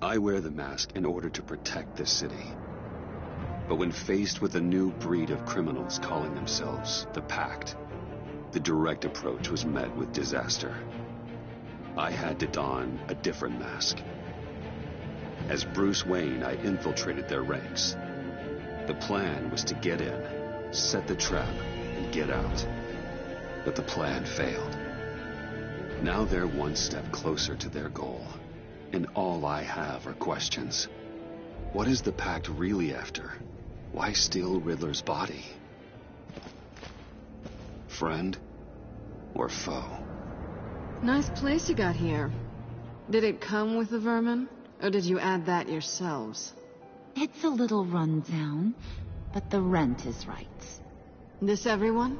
I wear the mask in order to protect this city. But when faced with a new breed of criminals calling themselves the Pact, the direct approach was met with disaster. I had to don a different mask. As Bruce Wayne, I infiltrated their ranks. The plan was to get in, set the trap, and get out. But the plan failed. Now they're one step closer to their goal, and all I have are questions. What is the Pact really after? Why steal Riddler's body? Friend or foe? Nice place you got here. Did it come with the vermin, or did you add that yourselves? It's a little run down, but the rent is right. This everyone?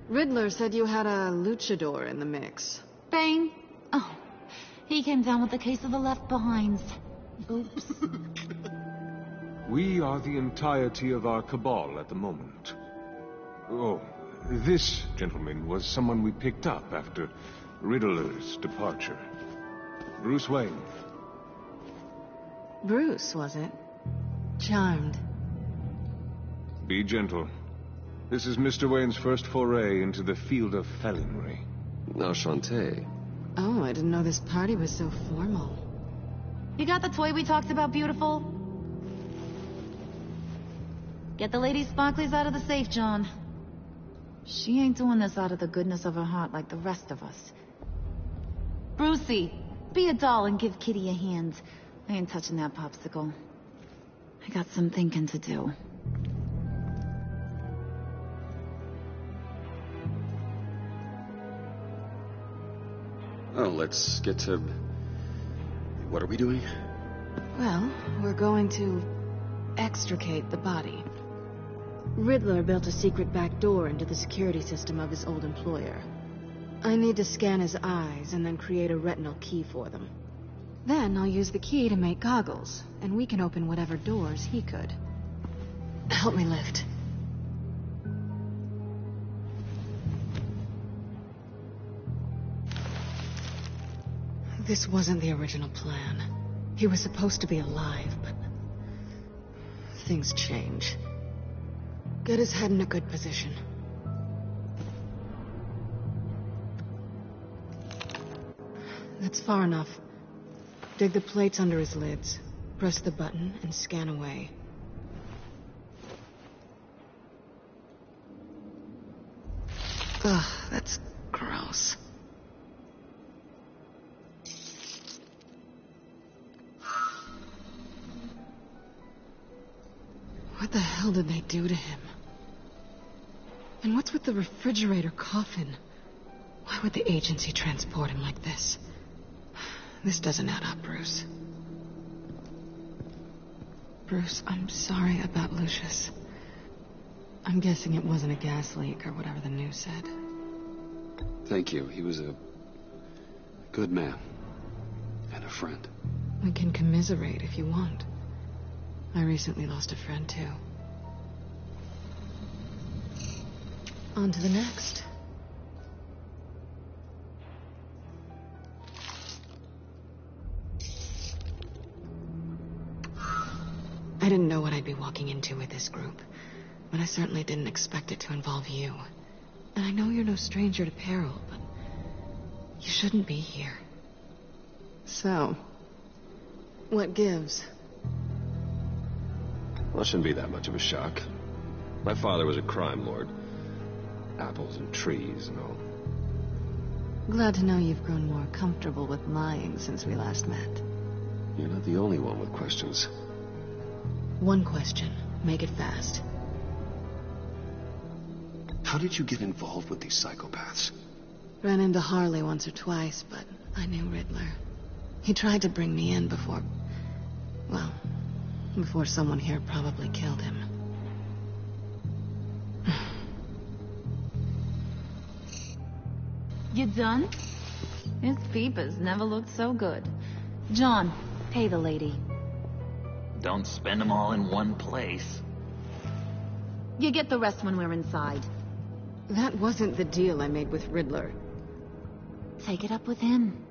Riddler said you had a luchador in the mix. Bane? Oh, he came down with a case of the left behinds. Oops. We are the entirety of our cabal at the moment. Oh, this gentleman was someone we picked up after Riddler's departure. Bruce Wayne. Bruce, was it? Charmed. Be gentle. This is Mr. Wayne's first foray into the field of felonry. Enchanté. Oh, I didn't know this party was so formal. You got the toy we talked about, beautiful? Get the lady sparklies out of the safe, John. She ain't doing this out of the goodness of her heart like the rest of us. Brucey, be a doll and give Kitty a hand. I ain't touching that popsicle. I got some thinking to do. Oh, let's get to... What are we doing? Well, we're going to extricate the body. Riddler built a secret back door into the security system of his old employer. I need to scan his eyes and then create a retinal key for them. Then I'll use the key to make goggles, and we can open whatever doors he could. Help me lift. This wasn't the original plan. He was supposed to be alive, but... things change. Get his head in a good position. That's far enough. Dig the plates under his lids. Press the button and scan away. Ugh, that's gross. What the hell did they do to him? And what's with the refrigerator coffin? Why would the agency transport him like this? This doesn't add up, Bruce. Bruce, I'm sorry about Lucius. I'm guessing it wasn't a gas leak or whatever the news said. Thank you. He was a good man. And a friend. We can commiserate if you want. I recently lost a friend, too. On to the next. I didn't know what I'd be walking into with this group, but I certainly didn't expect it to involve you. And I know you're no stranger to peril, but you shouldn't be here. So, what gives? Well, it shouldn't be that much of a shock. My father was a crime lord. Apples and trees and all. Glad to know you've grown more comfortable with lying since we last met. You're not the only one with questions. One question. Make it fast. How did you get involved with these psychopaths? Ran into Harley once or twice, but I knew Riddler. He tried to bring me in before... well, before someone here probably killed him. You done? His peepers never looked so good. John, pay the lady. Don't spend them all in one place. You get the rest when we're inside. That wasn't the deal I made with Riddler. Take it up with him.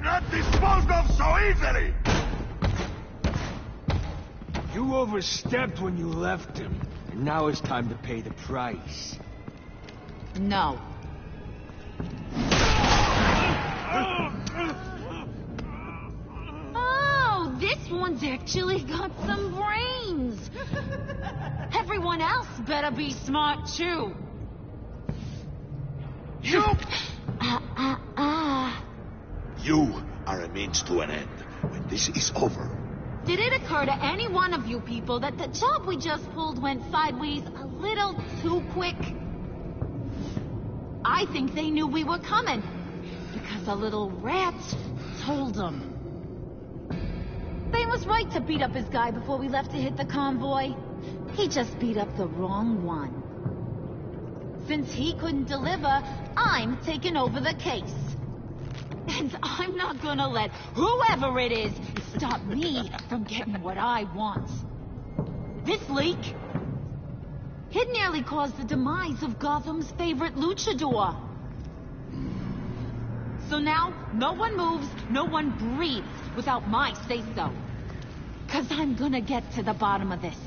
not disposed of so easily! You overstepped when you left him, and now it's time to pay the price. No. Oh, this one's actually got some brains. Everyone else better be smart too. You! You are a means to an end. When this is over, Did it occur to any one of you people that the job we just pulled went sideways a little too quick? I think they knew we were coming, because a little rat told them. They was right to beat up his guy before we left to hit the convoy. He just beat up the wrong one. Since he couldn't deliver, I'm taking over the case. And I'm not gonna let whoever it is stop me from getting what I want. This leak, it nearly caused the demise of Gotham's favorite luchador. So now, no one moves, no one breathes without my say-so. 'Cause I'm gonna get to the bottom of this.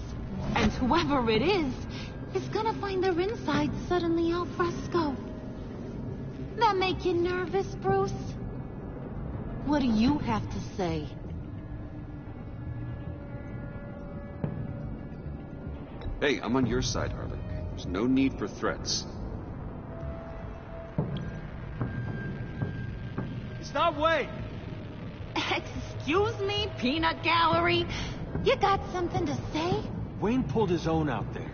And whoever it is gonna find their insides suddenly al fresco. That make you nervous, Bruce? What do you have to say? Hey, I'm on your side, Harlan. There's no need for threats. Stop, wait! Excuse me, peanut gallery? You got something to say? Wayne pulled his own out there.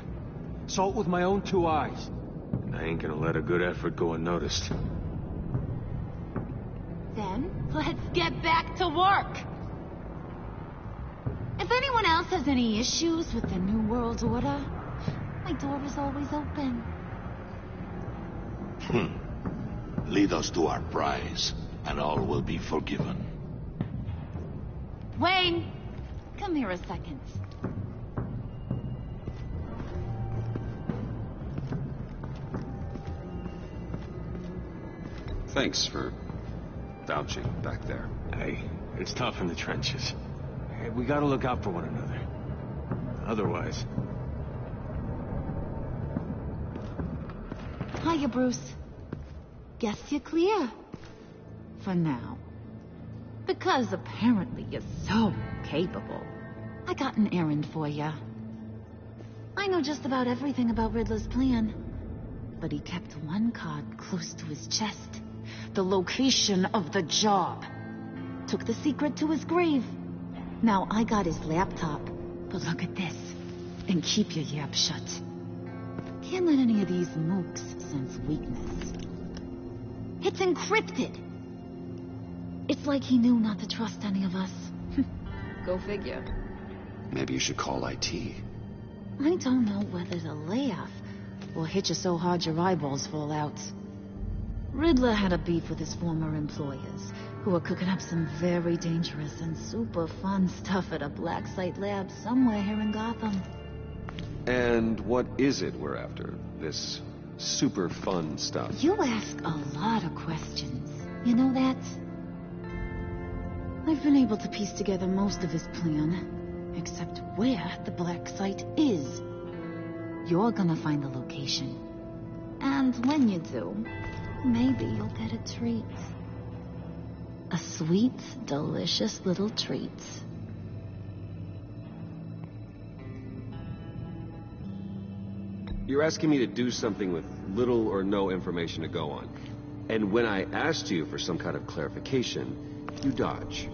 Saw it with my own 2 eyes. And I ain't gonna let a good effort go unnoticed. Then, let's get back to work. If anyone else has any issues with the New World Order, my door is always open. Lead us to our prize, and all will be forgiven. Wayne, come here a second. Thanks for vouching back there. Hey, it's tough in the trenches. Hey, we gotta look out for one another. Otherwise... Hiya, Bruce. Guess you're clear. For now. Because apparently you're so capable. I got an errand for you. I know just about everything about Riddler's plan. But he kept one card close to his chest. The location of the job. Took the secret to his grave. Now I got his laptop. But look at this. And keep your yap shut. Can't let any of these mooks sense weakness. It's encrypted. It's like he knew not to trust any of us. Go figure. Maybe you should call IT. I don't know whether to laugh or hit you so hard your eyeballs fall out. Riddler had a beef with his former employers, who were cooking up some very dangerous and super fun stuff at a black site lab somewhere here in Gotham. And what is it we're after? This super fun stuff? You ask a lot of questions. You know that? I've been able to piece together most of his plan, except where the black site is. You're gonna find the location. And when you do, maybe you'll get a treat. A sweet, delicious little treat. You're asking me to do something with little or no information to go on. And when I asked you for some kind of clarification, you dodge.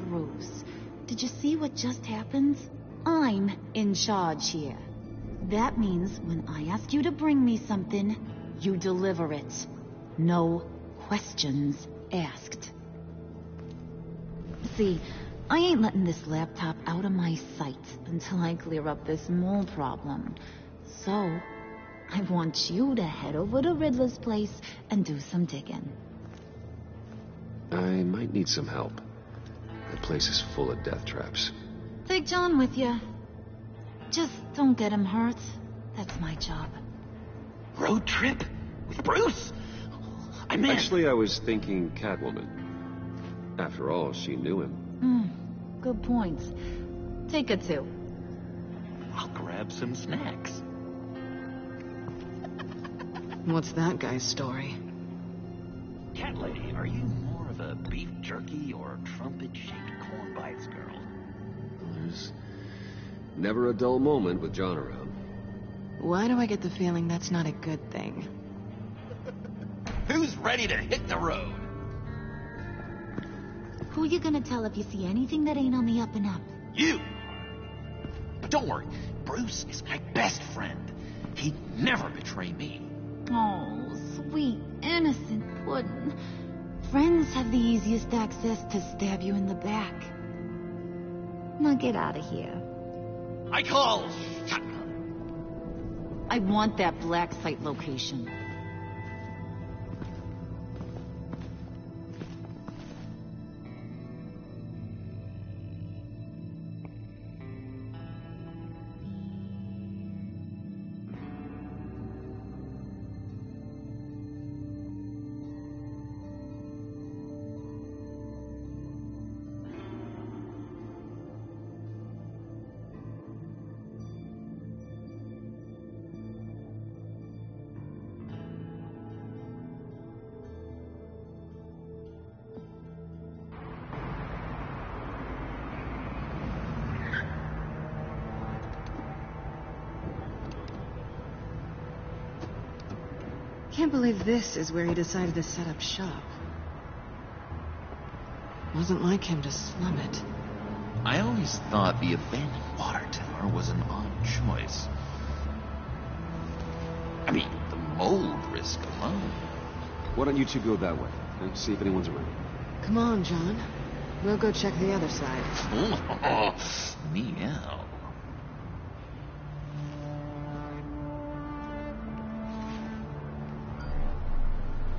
Bruce, did you see what just happened? I'm in charge here. That means when I ask you to bring me something, you deliver it. No questions asked. See, I ain't letting this laptop out of my sight until I clear up this mole problem. So, I want you to head over to Riddler's place and do some digging. I might need some help. The place is full of death traps. Take John with you. Just don't get him hurt. That's my job. Road trip? With Bruce? I meant... Actually, I was thinking Catwoman. After all, she knew him. Good points. Take her to. I'll grab some snacks. What's that guy's story? Cat lady, are you more of a beef jerky or trumpet-shaped corn bites girl? There's never a dull moment with John around. Why do I get the feeling that's not a good thing? Who's ready to hit the road? Who you gonna tell if you see anything that ain't on the up and up? You! But don't worry, Bruce is my best friend. He'd never betray me. Oh, sweet, innocent Puddin'. Friends have the easiest access to stab you in the back. Now get out of here. I call shotgun. I want that black site location. Can't believe this is where he decided to set up shop. Wasn't like him to slum it. I always thought the abandoned water tower was an odd choice. I mean, the mold risk alone. Why don't you two go that way and see if anyone's around? Come on, John. We'll go check the other side. Meow.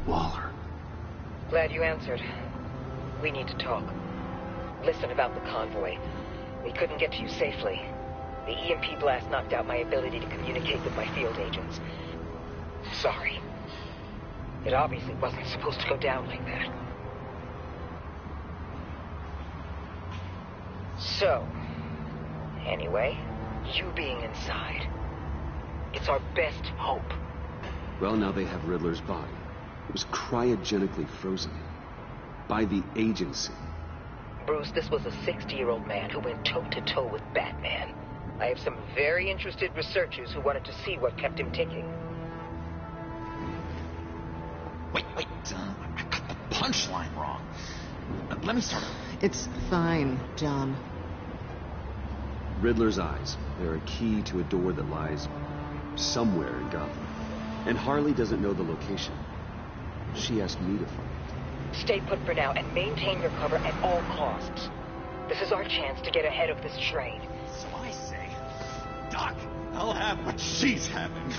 Waller. Glad you answered. We need to talk. Listen about the convoy. We couldn't get to you safely. The EMP blast knocked out my ability to communicate with my field agents. Sorry. It obviously wasn't supposed to go down like that. So, anyway, you being inside, it's our best hope. Well, now they have Riddler's body. It was cryogenically frozen. By the agency. Bruce, this was a 60-year-old man who went toe-to-toe with Batman. I have some very interested researchers who wanted to see what kept him ticking. Wait, I got the punchline wrong. Let me start. It's fine, John. Riddler's eyes. They're a key to a door that lies somewhere in Gotham. And Harley doesn't know the location. She asked me to find it. Stay put for now and maintain your cover at all costs. This is our chance to get ahead of this train. So I say, Doc, I'll have what she's having.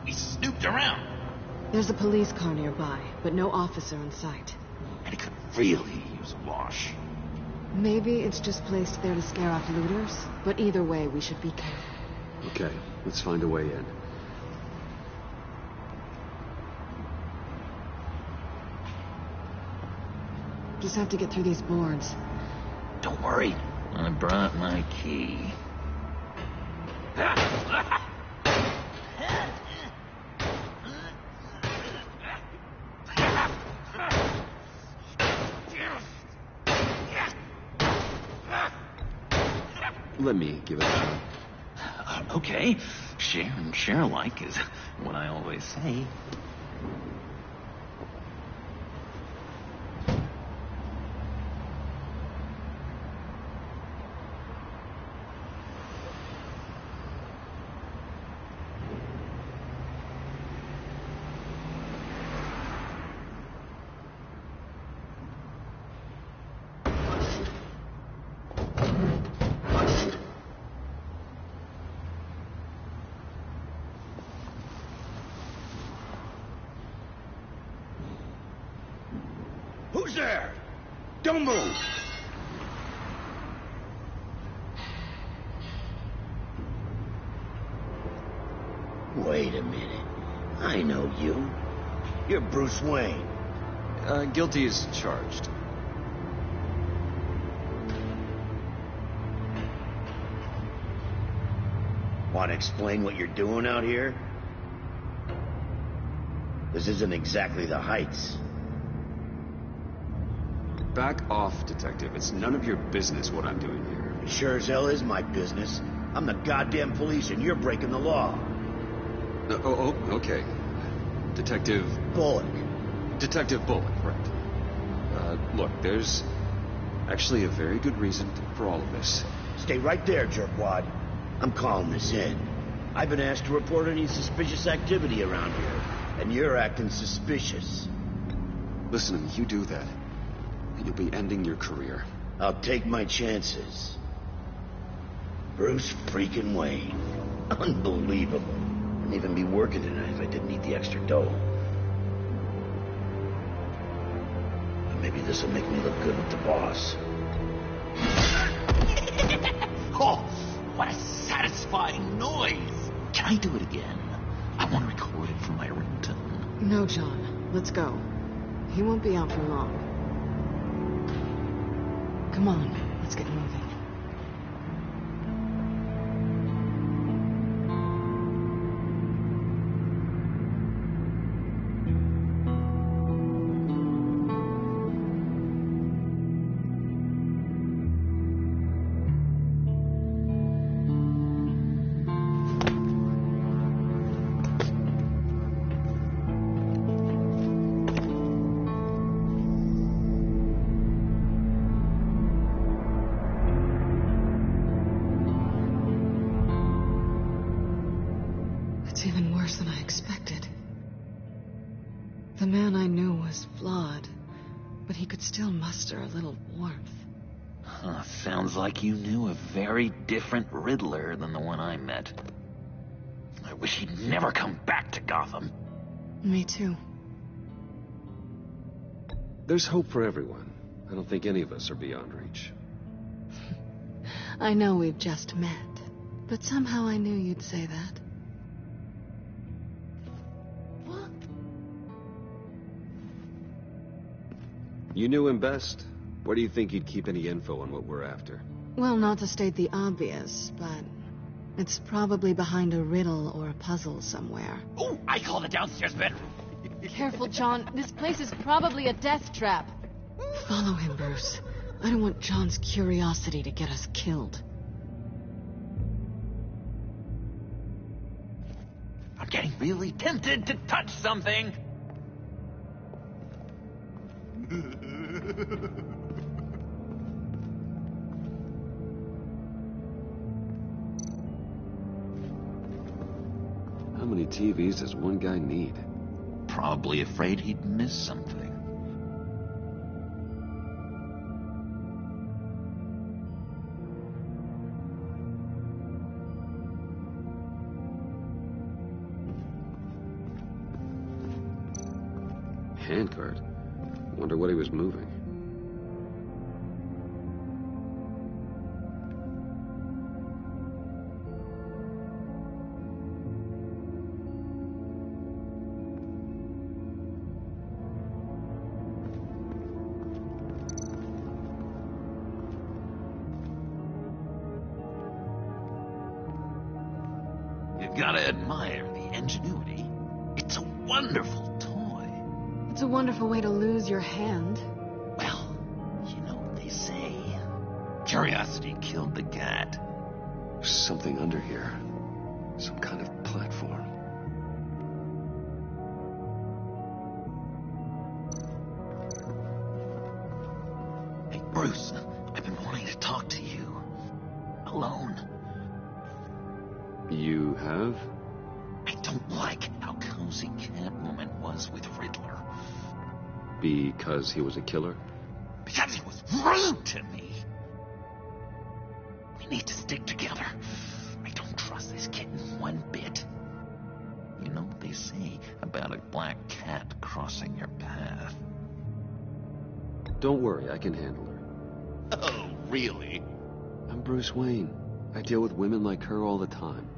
We snooped around. There's a police car nearby, but no officer in sight. And it could really use a wash. Maybe it's just placed there to scare off looters, but either way, we should be careful. Okay, let's find a way in. Just have to get through these boards. Don't worry, I brought my key. Let me give it a shot. Okay, share and share alike is what I always say. Who's there? Don't move! Wait a minute. I know you. You're Bruce Wayne. Guilty as charged. Want to explain what you're doing out here? This isn't exactly the Heights. Back off, Detective. It's none of your business what I'm doing here. It sure as hell is my business. I'm the goddamn police and you're breaking the law. Okay. Detective... Bullock. Detective Bullock, right. Look, there's actually a very good reason for all of this. Stay right there, jerkwad. I'm calling this in. I've been asked to report any suspicious activity around here, and you're acting suspicious. Listen to me, you do that, and you'll be ending your career. I'll take my chances. Bruce freaking Wayne. Unbelievable. Wouldn't even be working tonight if I didn't need the extra dough. But maybe this'll make me look good with the boss. Oh, what a satisfying noise! Can I do it again? I want to record it for my ringtone. No, John. Let's go. He won't be out for long. Come on, let's get moving. It's even worse than I expected. The man I knew was flawed, but he could still muster a little warmth. Sounds like you knew a very different Riddler than the one I met. I wish he'd never come back to Gotham. Me too. There's hope for everyone. I don't think any of us are beyond reach. I know we've just met, but somehow I knew you'd say that. You knew him best. Where do you think he'd keep any info on what we're after? Well, not to state the obvious, but it's probably behind a riddle or a puzzle somewhere. Oh, I call the downstairs bedroom. Careful, John. This place is probably a death trap. Follow him, Bruce. I don't want John's curiosity to get us killed. I'm getting really tempted to touch something. How many TVs does one guy need? Probably afraid he'd miss something. Handcart. Wonder what he was moving. You've got to admire the ingenuity. It's a wonderful toy. It's a wonderful way to lose your hand. Well, you know what they say. Curiosity killed the cat. There's something under here. Some kind of platform. Hey, Bruce, I've been wanting to talk to you. Alone. You have? I don't like how cozy Catwoman was with Riddler. Because he was a killer? Because he was rude to me. We need to stick together. I don't trust this kitten one bit. You know what they say about a black cat crossing your path? Don't worry, I can handle her. Oh, really? I'm Bruce Wayne. I deal with women like her all the time.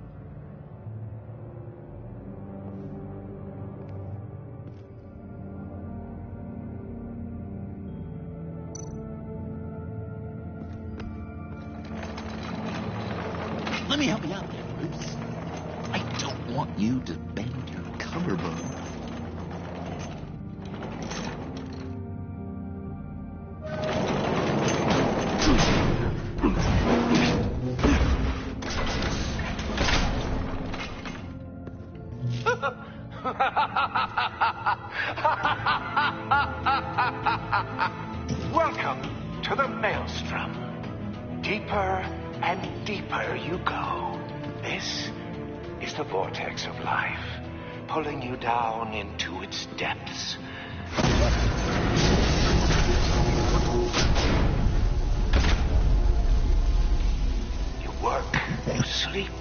let me help you out there, Bruce. I don't want you to bend your collarbone. Welcome to the Maelstrom. Deeper and deeper you go. This is the vortex of life, pulling you down into its depths. You work, you sleep,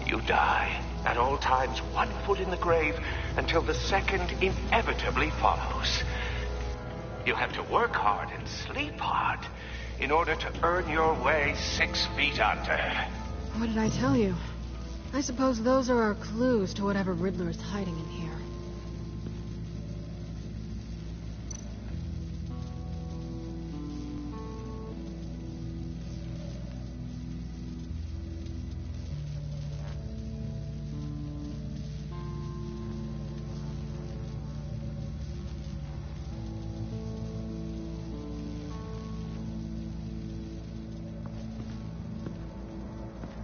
you die. At all times, 1 foot in the grave until the second inevitably follows. You have to work hard and sleep hard in order to earn your way 6 feet under. What did I tell you? I suppose those are our clues to whatever Riddler is hiding in here.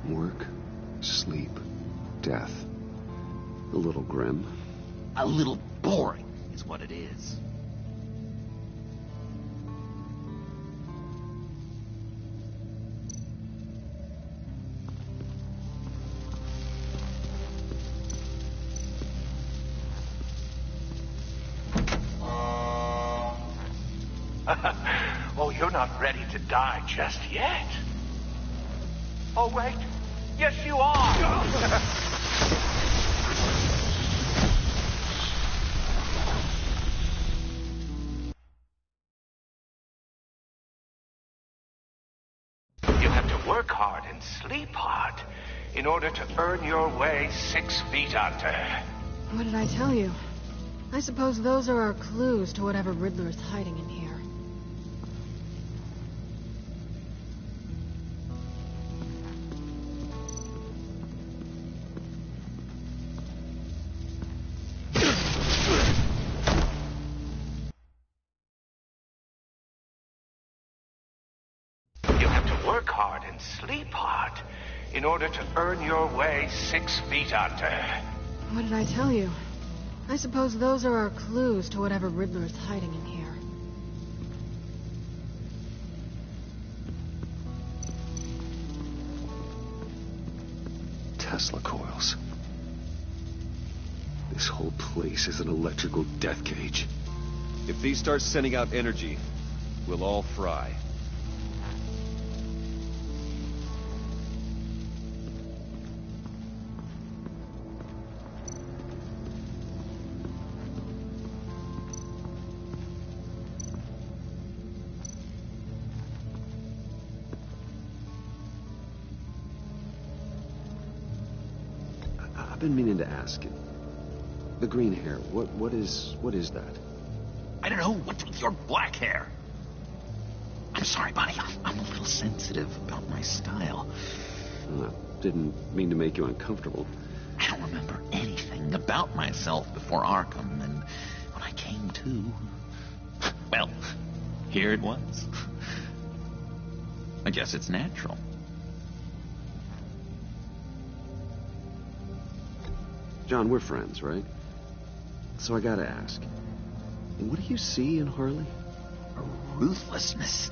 Work, sleep, death. A little grim. A little boring is what it is. Oh, you're not ready to die just yet. Oh, wait. Yes, you are. You have to work hard and sleep hard in order to earn your way 6 feet under. What did I tell you? I suppose those are our clues to whatever Riddler is hiding in here. Work hard and sleep hard in order to earn your way 6 feet under. What did I tell you? I suppose those are our clues to whatever Riddler is hiding in here. Tesla coils. This whole place is an electrical death cage. If these start sending out energy, we'll all fry. I've been meaning to ask. The green hair, what is that? I don't know. What's with your black hair? I'm sorry, buddy. I'm a little sensitive about my style. I didn't mean to make you uncomfortable. I don't remember anything about myself before Arkham, and when I came to, well, here it was. I guess it's natural. John, we're friends, right? So I gotta ask, what do you see in Harley? Her ruthlessness.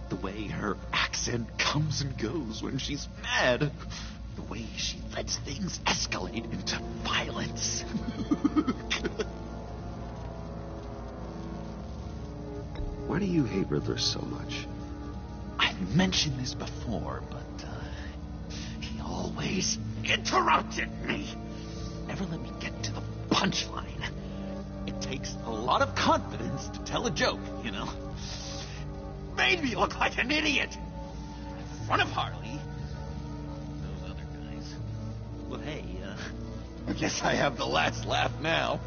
The way her accent comes and goes when she's mad. The way she lets things escalate into violence. Why do you hate Riddler so much? I've mentioned this before, but he always interrupted me. Never let me get to the punchline. It takes a lot of confidence to tell a joke, you know. Made me look like an idiot in front of Harley. Those other guys. Well, hey, I guess I have the last laugh now.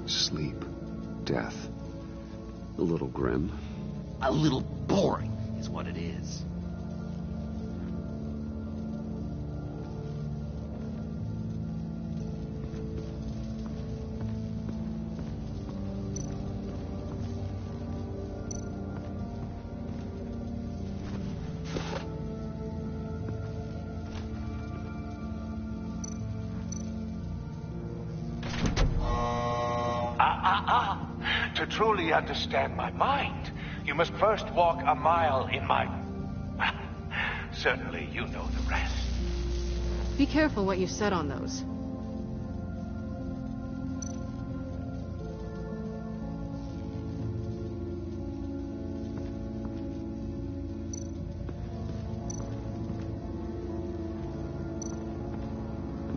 Sleep. Death. A little grim. A little boring is what it is. To truly understand my mind, you must first walk a mile in my... Certainly, you know the rest. Be careful what you set on those.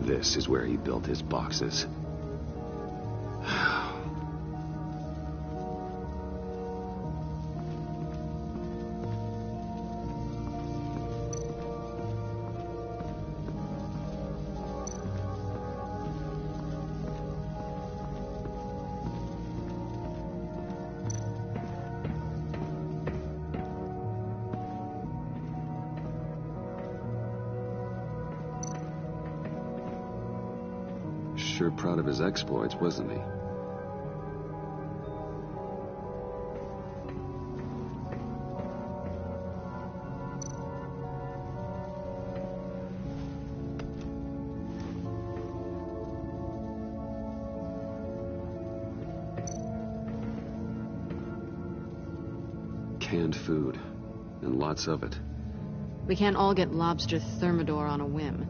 This is where he built his boxes. Sure proud of his exploits, wasn't he? Canned food, and lots of it. We can't all get lobster thermidor on a whim.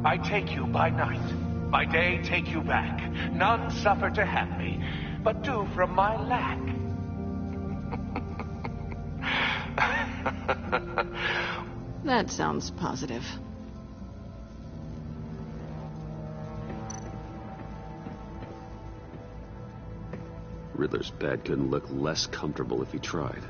I take you by night. By day, take you back. None suffer to have me, but do from my lack. That sounds positive. Riddler's bed couldn't look less comfortable if he tried.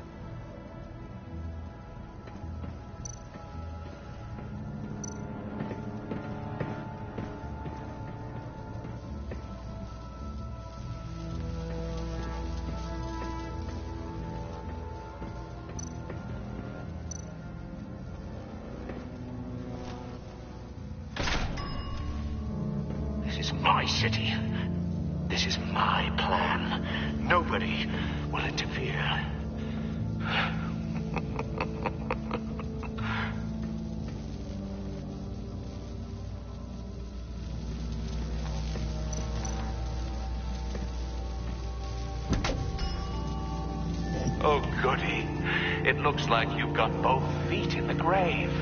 This is my city. This is my plan. Nobody will interfere. Oh, goody. It looks like you've got both feet in the grave.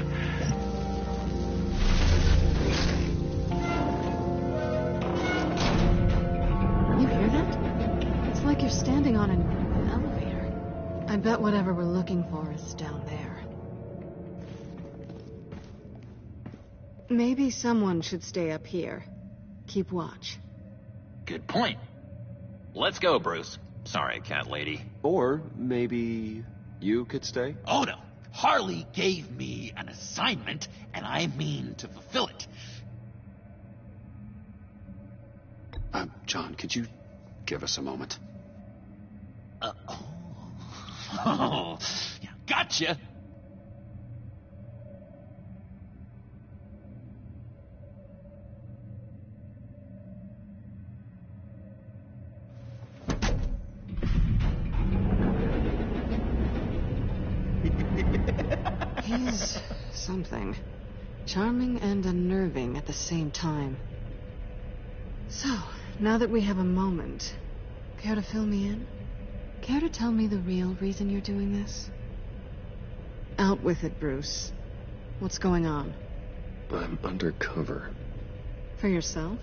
You hear that? It's like you're standing on an elevator. I bet whatever we're looking for is down there. Maybe someone should stay up here. Keep watch. Good point. Let's go, Bruce. Sorry, cat lady. Or maybe you could stay? Oh, no. Harley gave me an assignment, and I mean to fulfill it. John, could you give us a moment? Oh, yeah, gotcha. He's something. Charming and unnerving at the same time. So, now that we have a moment, care to fill me in? Care to tell me the real reason you're doing this? Out with it, Bruce. What's going on? I'm undercover. For yourself?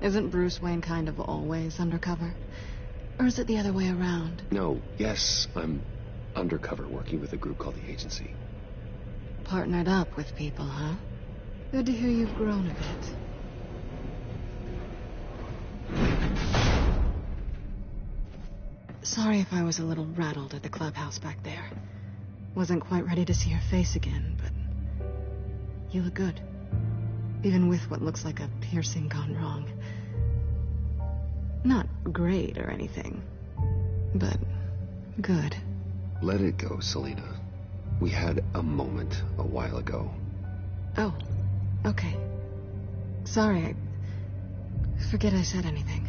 Isn't Bruce Wayne kind of always undercover? Or is it the other way around? No, yes, I'm undercover working with a group called the Agency. Partnered up with people, huh? Good to hear you've grown a bit. Sorry if I was a little rattled at the clubhouse back there. Wasn't quite ready to see your face again, but you look good. Even with what looks like a piercing gone wrong. Not great or anything, but good. Let it go, Selina. We had a moment a while ago. Oh, okay. Sorry, I forget I said anything.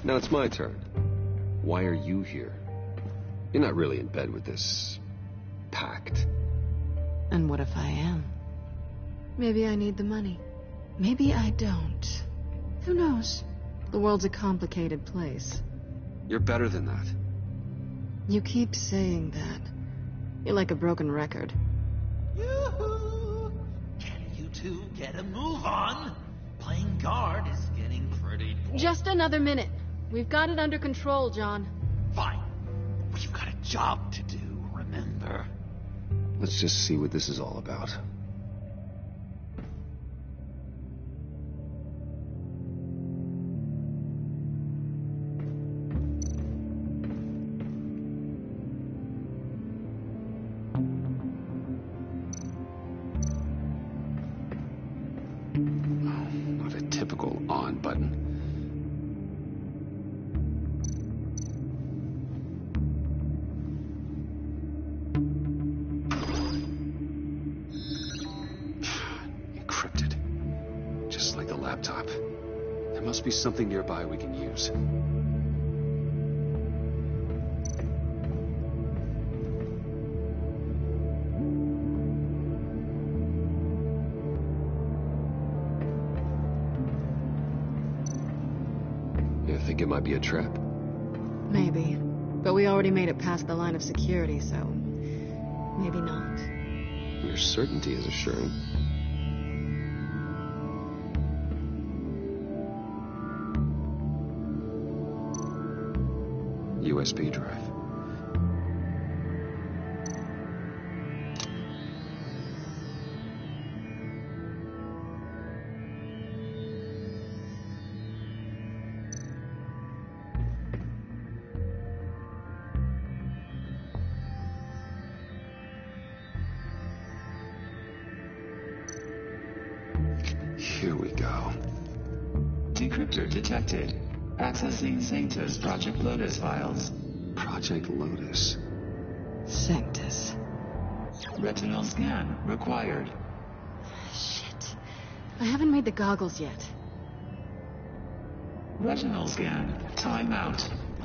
Now it's my turn. Why are you here? You're not really in bed with this pact. And what if I am? Maybe I need the money. Maybe I don't. Who knows? The world's a complicated place. You're better than that. You keep saying that. You're like a broken record. Yoo-hoo! Can you two get a move on? Playing guard is getting pretty boring. Just another minute. We've got it under control, John. Fine. We've got a job to do, remember? Let's just see what this is all about. Not a typical on button. Encrypted. Just like the laptop. There must be something nearby we can use. You think it might be a trap? Maybe. But we already made it past the line of security, so maybe not. Your certainty is assuring. USB drive. Here we go. Decryptor detected. Accessing Sanctus Project Lotus files. Project Lotus. Sanctus. Retinal scan required. Shit. I haven't made the goggles yet. Retinal scan. Timeout.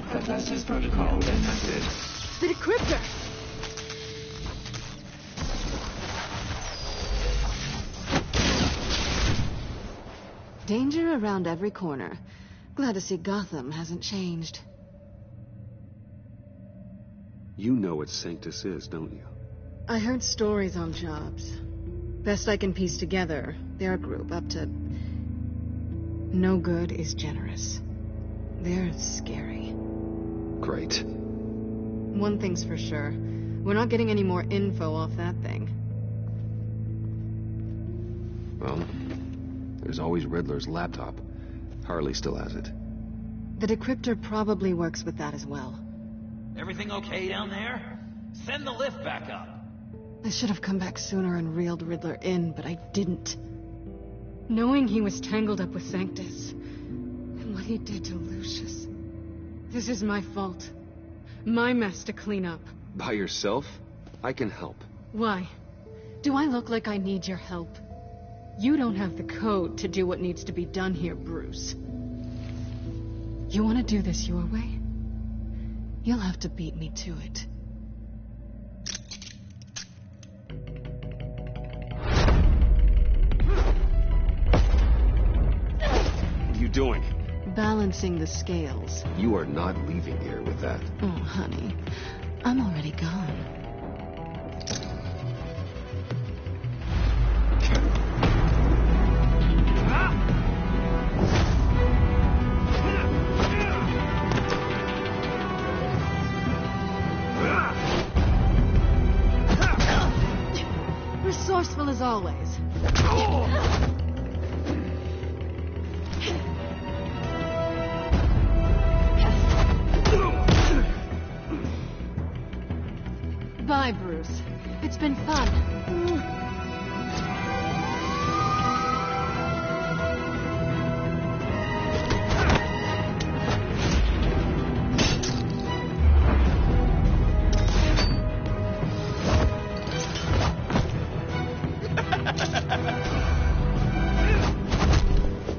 Hephaestus protocol enacted. The decryptor! Danger around every corner. Glad to see Gotham hasn't changed. You know what Sanctus is, don't you? I heard stories on jobs. Best I can piece together, they're a group up to... No good is generous. They're scary. Great. One thing's for sure. We're not getting any more info off that thing. Well, there's always Riddler's laptop. Harley still has it. The decryptor probably works with that as well. Everything okay down there? Send the lift back up. I should have come back sooner and reeled Riddler in, but I didn't. Knowing he was tangled up with Sanctus, and what he did to Lucius. This is my fault. My mess to clean up. By yourself? I can help. Why? Do I look like I need your help? You don't have the code to do what needs to be done here, Bruce. You want to do this your way? You'll have to beat me to it. What are you doing? Balancing the scales. You are not leaving here with that. Oh, honey. I'm already gone. always. Bye, Bruce. It's been fun.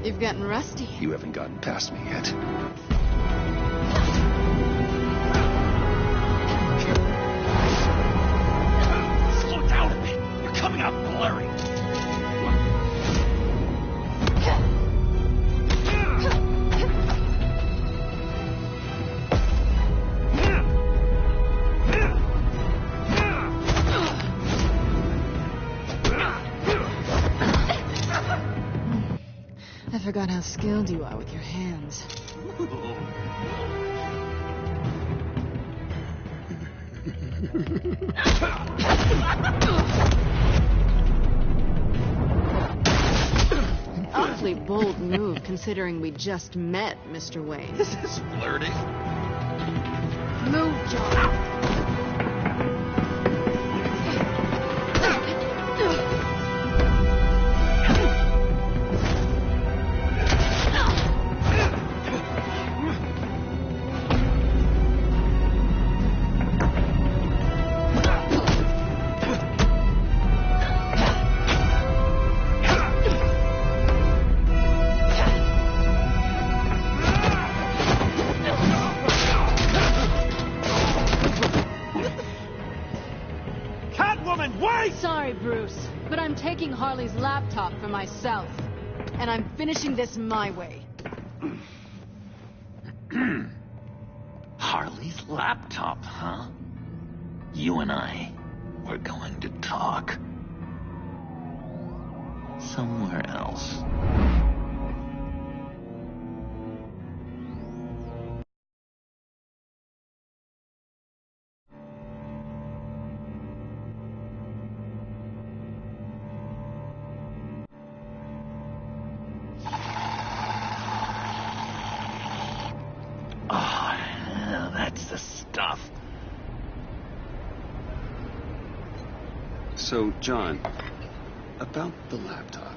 You've gotten rusty. You haven't gotten past me yet. Slow down a bit. You're coming out blurry. I forgot how skilled you are with your hands. Awfully bold move, considering we just met, Mr. Wayne. This is flirting. Move, John. Sorry, Bruce, but I'm taking Harley's laptop for myself. And I'm finishing this my way. Harley's laptop, huh? You and I, we're going to talk. Somewhere else. So, John, about the laptop.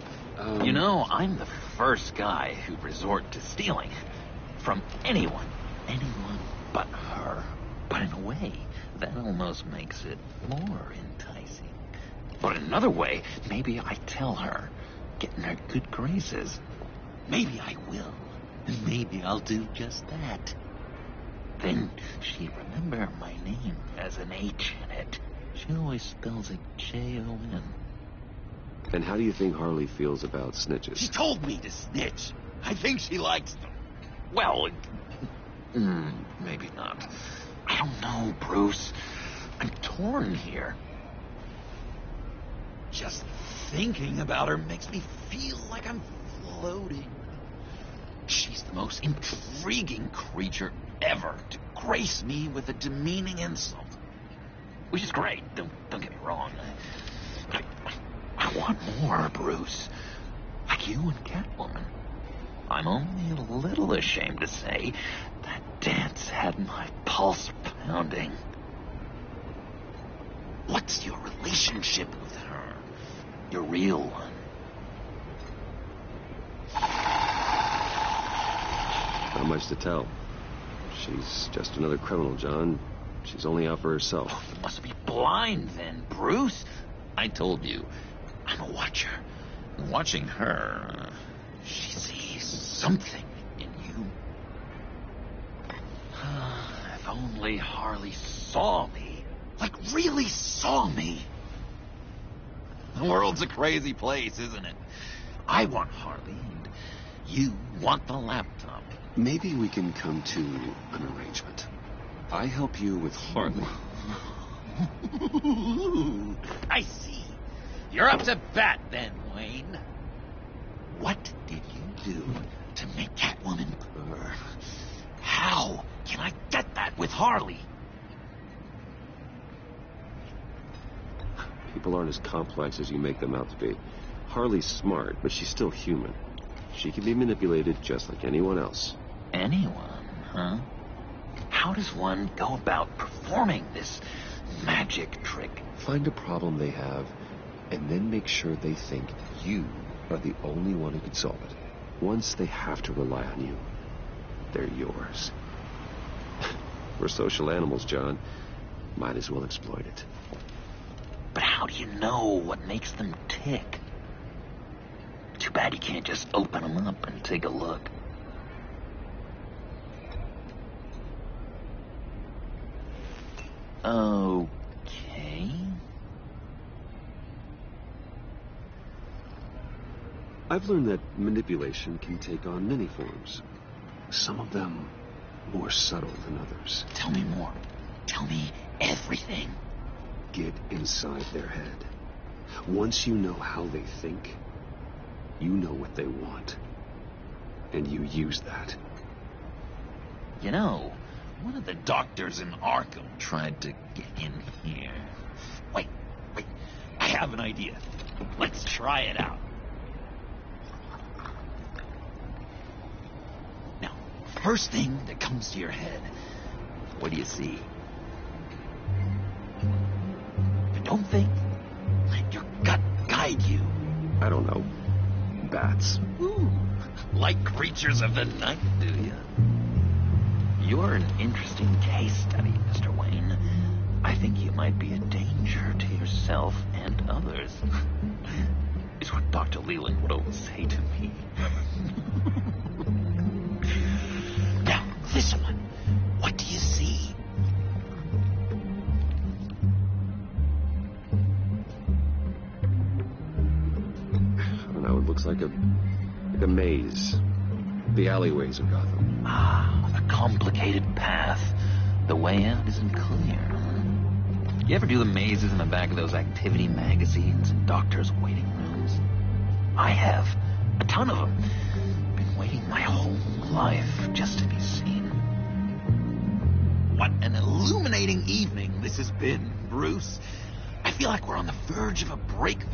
You know, I'm the first guy who'd resort to stealing. From anyone. Anyone but her. But in a way, that almost makes it more enticing. But in another way, maybe I tell her, get in her good graces. Maybe I will. And maybe I'll do just that. Then she'd remember my name has an H in it. She always spells it Jon. And how do you think Harley feels about snitches? She told me to snitch. I think she likes them. Well, maybe not. I don't know, Bruce. I'm torn here. Just thinking about her makes me feel like I'm floating. She's the most intriguing creature ever to grace me with a demeaning insult. Which is great, don't get me wrong. I want more, Bruce. Like you and Catwoman. I'm only a little ashamed to say that dance had my pulse pounding. What's your relationship with her? Your real one? Not much to tell. She's just another criminal, John. She's only out for herself. Oh, you must be blind then, Bruce. I told you, I'm a watcher. Watching her, she sees something in you. If only Harley saw me. Like, really saw me. The world's a crazy place, isn't it? I want Harley, and you want the laptop. Maybe we can come to an arrangement. I help you with Harley. I see. You're up to bat then, Wayne. What did you do to make Catwoman purr? How can I get that with Harley? People aren't as complex as you make them out to be. Harley's smart, but she's still human. She can be manipulated just like anyone else. Anyone, huh? How does one go about performing this magic trick? Find a problem they have, and then make sure they think you are the only one who can solve it. Once they have to rely on you, they're yours. We're social animals, John. Might as well exploit it. But how do you know what makes them tick? Too bad you can't just open them up and take a look. Okay. I've learned that manipulation can take on many forms. Some of them more subtle than others. Tell me more. Tell me everything. Get inside their head. Once you know how they think, you know what they want. And you use that. You know, one of the doctors in Arkham tried to get in here. Wait. I have an idea. Let's try it out. Now, first thing that comes to your head, what do you see? But don't think. Let your gut guide you. I don't know. Bats. Ooh, like creatures of the night, do you? You're an interesting case study, Mr. Wayne. I think you might be a danger to yourself and others. Is what Dr. Leland would always say to me. Now, listen. What do you see? I don't know, it looks like a maze. The alleyways of Gotham. Ah, the complicated path. The way out isn't clear. You ever do the mazes in the back of those activity magazines and doctors' waiting rooms? I have. A ton of them. Been waiting my whole life just to be seen. What an illuminating evening this has been, Bruce. I feel like we're on the verge of a breakthrough.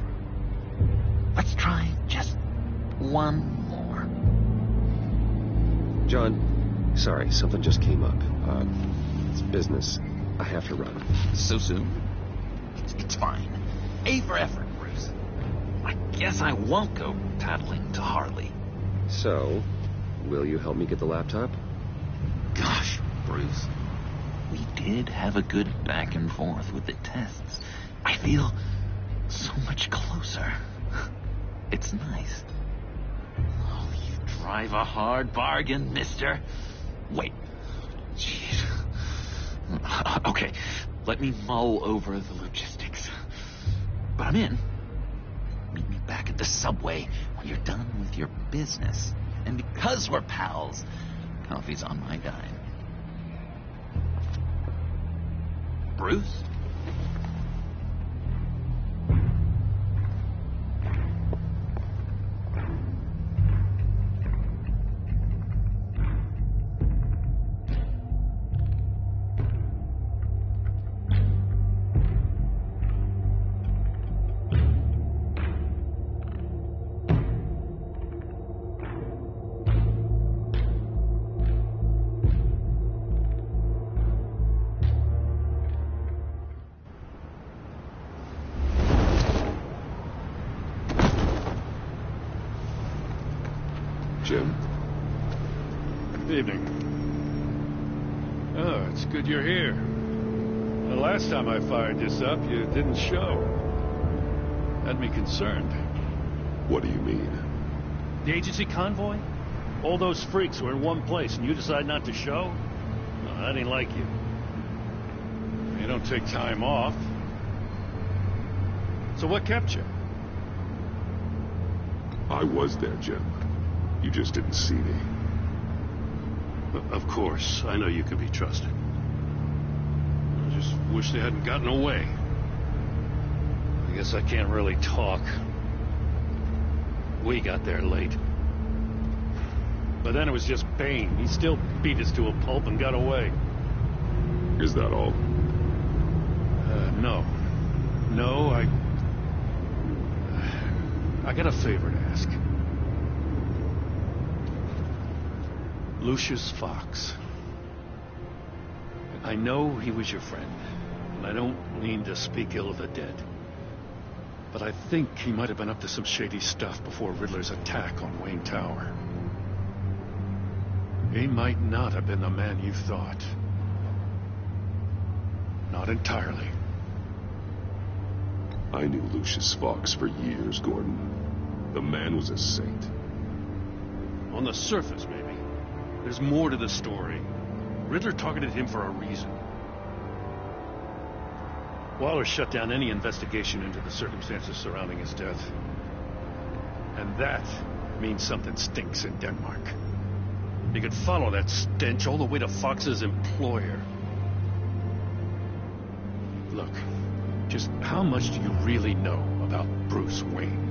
Let's try just one more. John, sorry, something just came up. It's business. I have to run. So soon? It's fine. A for effort, Bruce. I guess I won't go tattling to Harley. So, will you help me get the laptop? Gosh, Bruce. We did have a good back and forth with the tests. I feel so much closer. It's nice. Oh, you drive a hard bargain, mister. Wait. Jeez. Okay, let me mull over the logistics. But I'm in. Meet me back at the subway when you're done with your business. And because we're pals, coffee's on my dime. Bruce? Jim? Evening. Oh, it's good you're here. The last time I fired this up, you didn't show. Had me concerned. What do you mean? The agency convoy? All those freaks were in one place, and you decide not to show? No, that ain't like you. You don't take time off. So what kept you? I was there, Jim. You just didn't see me. Of course, I know you can be trusted. I just wish they hadn't gotten away. I guess I can't really talk. We got there late. But then it was just Bane. He still beat us to a pulp and got away. Is that all? No. No, I I got a favor to ask. Lucius Fox. I know he was your friend, and I don't mean to speak ill of the dead. But I think he might have been up to some shady stuff before Riddler's attack on Wayne Tower. He might not have been the man you thought. Not entirely. I knew Lucius Fox for years, Gordon. The man was a saint. On the surface, maybe. There's more to the story. Riddler targeted him for a reason. Waller shut down any investigation into the circumstances surrounding his death. And that means something stinks in Denmark. You could follow that stench all the way to Fox's employer. Look, just how much do you really know about Bruce Wayne?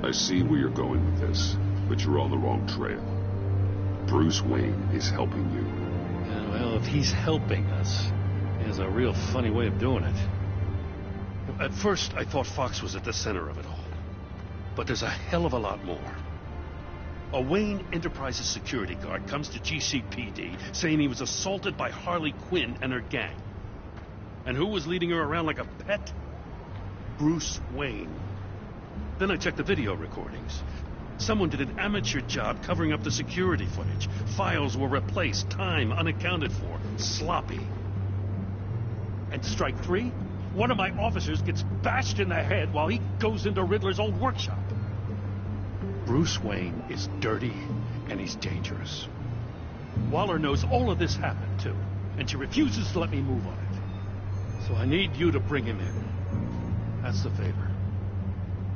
I see where you're going with this, but you're on the wrong trail. Bruce Wayne is helping you. Yeah, well, if he's helping us, he has a real funny way of doing it. At first, I thought Fox was at the center of it all. But there's a hell of a lot more. A Wayne Enterprises security guard comes to GCPD saying he was assaulted by Harley Quinn and her gang. And who was leading her around like a pet? Bruce Wayne. Then I checked the video recordings. Someone did an amateur job covering up the security footage. Files were replaced, time unaccounted for, sloppy. And strike three? One of my officers gets bashed in the head while he goes into Riddler's old workshop. Bruce Wayne is dirty and he's dangerous. Waller knows all of this happened too, and she refuses to let me move on it. So I need you to bring him in. That's the favor.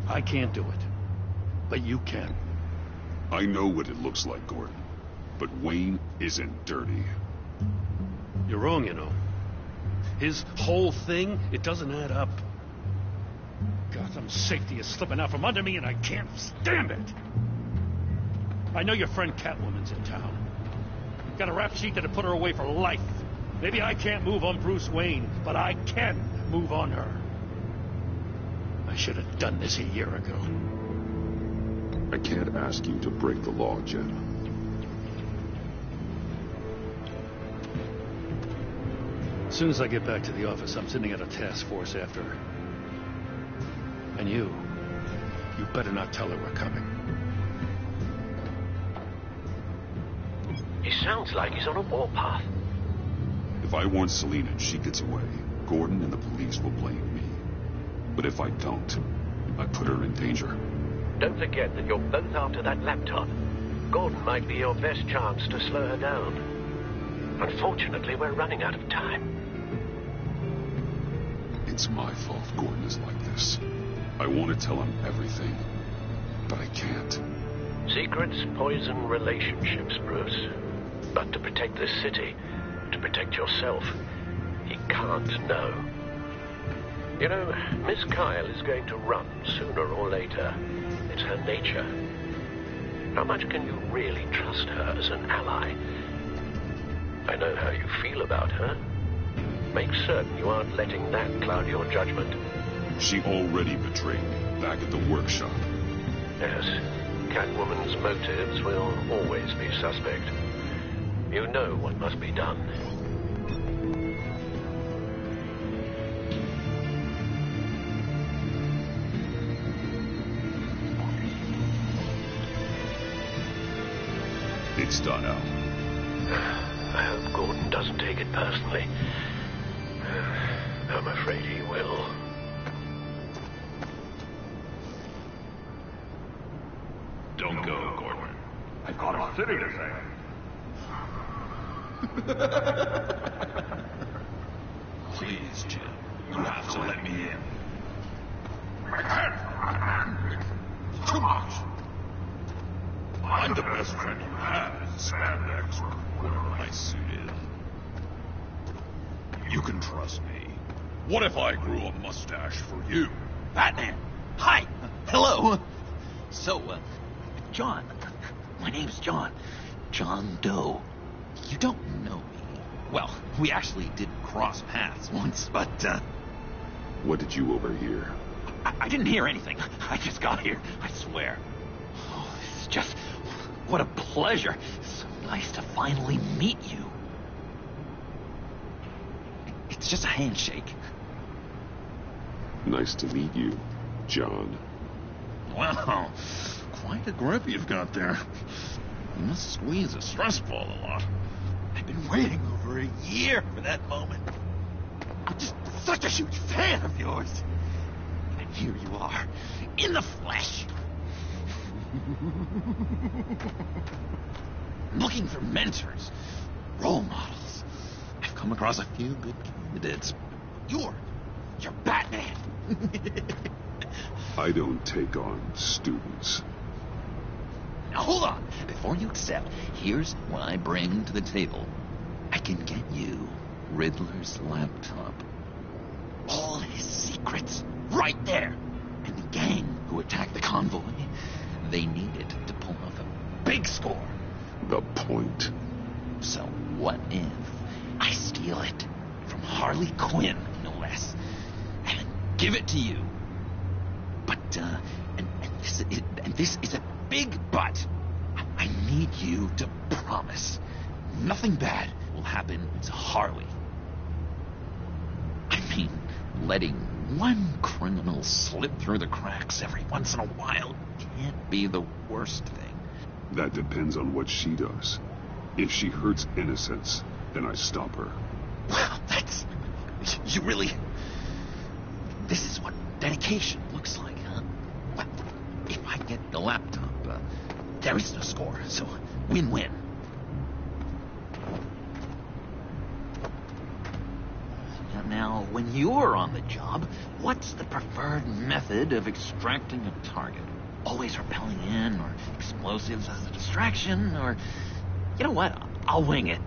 I can't do it, but you can. I know what it looks like, Gordon, but Wayne isn't dirty. You're wrong, you know. His whole thing, it doesn't add up. Gotham safety is slipping out from under me and I can't stand it. I know your friend Catwoman's in town. Got a rap sheet that'll put her away for life. Maybe I can't move on Bruce Wayne, but I can move on her. I should have done this a year ago. I can't ask you to break the law, Jed. As soon as I get back to the office, I'm sending out a task force after her. And you better not tell her we're coming. He sounds like he's on a warpath. If I warn Selina and she gets away, Gordon and the police will blame me. But if I don't, I put her in danger. Don't forget that you're both after that laptop. Gordon might be your best chance to slow her down. Unfortunately, we're running out of time. It's my fault Gordon is like this. I want to tell him everything, but I can't. Secrets poison relationships, Bruce. But to protect this city, to protect yourself, he can't know. You know, Miss Kyle is going to run sooner or later. It's her nature. How much can you really trust her as an ally? I know how you feel about her. Make certain you aren't letting that cloud your judgment. She already betrayed me back at the workshop. Yes, Catwoman's motives will always be suspect. You know what must be done. It's done, Al. I hope Gordon doesn't take it personally. I'm afraid he will. Don't go, Gordon. I've got a city to save. Please, Jim. You have to let me in. I can't. It's too much. I'm the best friend you have in spandex or whatever my suit is. You can trust me. What if I grew a mustache for you? Batman! Hi! Hello! So, John. My name's John. John Doe. You don't know me. Well, we actually did cross paths once, but, What did you overhear? I didn't hear anything. I just got here, I swear. Oh, it's just... what a pleasure. So nice to finally meet you. It's just a handshake. Nice to meet you, John. Wow, quite a grip you've got there. You must squeeze a stress ball a lot. I've been waiting over a year for that moment. I'm just such a huge fan of yours. And here you are, in the flesh. Looking for mentors, role models. I've come across a few good candidates. You're Batman. I don't take on students. Now hold on. Before you accept, here's what I bring to the table. I can get you Riddler's laptop. All his secrets, right there. And the gang who attacked the convoy, they needed to pull off a big score. The point. So what if I steal it from Harley Quinn, no less, and give it to you? But, and this is a big but. I need you to promise nothing bad will happen to Harley. I mean, letting one criminal slip through the cracks every once in a while can't be the worst thing. That depends on what she does. If she hurts innocents, then I stop her. Wow, that's... you really... This is what dedication looks like, huh? Well, if I get the laptop, there is no score, so win-win. Now, when you're on the job, what's the preferred method of extracting a target? Always rappelling in, or explosives as a distraction, or... You know what? I'll wing it.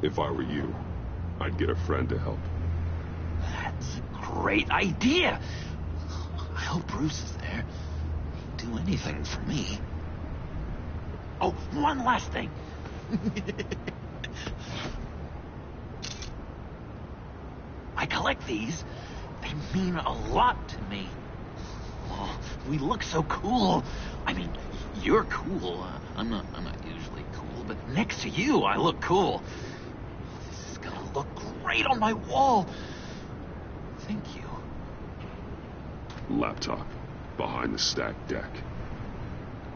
If I were you, I'd get a friend to help. That's a great idea. I hope Bruce is there. He'd do anything for me. Oh, one last thing. I collect these. They mean a lot to me. Oh, we look so cool. I mean, you're cool. I'm not usually cool, but next to you, I look cool. This is gonna look great on my wall. Thank you. Laptop. Behind the stacked deck.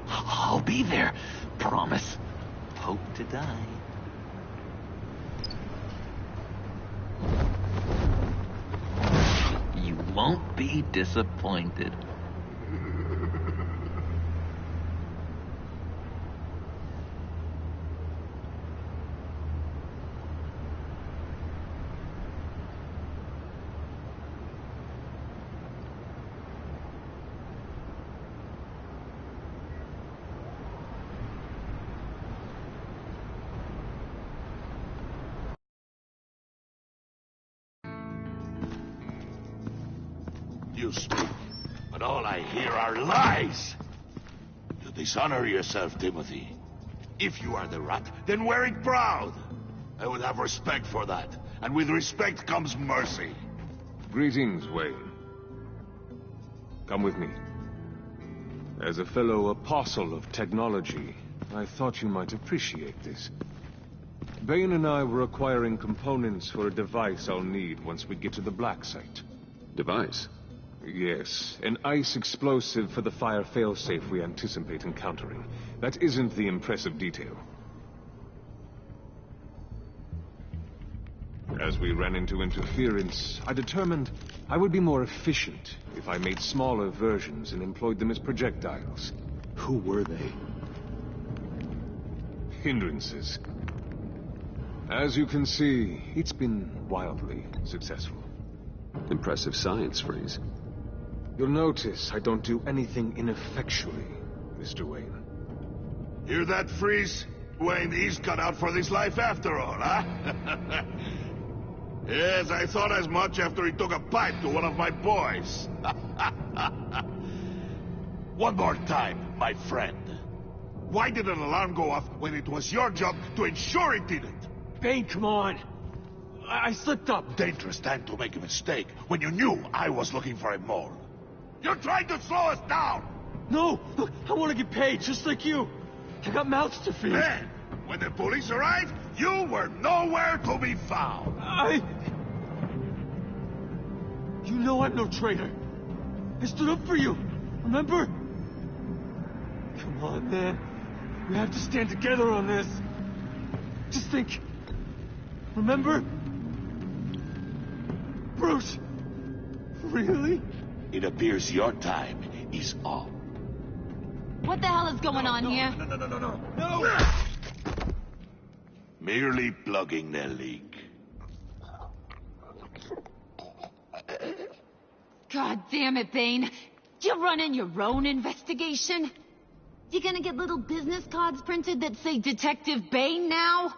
I'll be there. Promise. Hope to die. You won't be disappointed. You speak, but all I hear are lies. You dishonor yourself, Timothy. If you are the Rat, then wear it proud. I would have respect for that, and with respect comes mercy. Greetings, Wayne. Come with me. As a fellow apostle of technology, I thought you might appreciate this. Bane and I were acquiring components for a device I'll need once we get to the Black Site. Device? Yes, an ice explosive for the fire failsafe we anticipate encountering. That isn't the impressive detail. As we ran into interference, I determined I would be more efficient if I made smaller versions and employed them as projectiles. Who were they? Hindrances. As you can see, it's been wildly successful. Impressive science, Freeze. You'll notice I don't do anything ineffectually, Mr. Wayne. Hear that, Freeze? Wayne, he's cut out for this life after all, huh? Yes, I thought as much after he took a pipe to one of my boys. One more time, my friend. Why did an alarm go off when it was your job to ensure it didn't? Bane, come on. I slipped up. Dangerous time to make a mistake when you knew I was looking for a mole. You're trying to slow us down! No! Look, I want to get paid, just like you. I got mouths to feed. Then, when the police arrived, you were nowhere to be found. You know I'm no traitor. I stood up for you, remember? Come on, man. We have to stand together on this. Just think. Remember? Bruce! Really? It appears your time is up. What the hell is going on here? No! Merely plugging the leak. God damn it, Bane. You're running your own investigation? You gonna get little business cards printed that say Detective Bane now?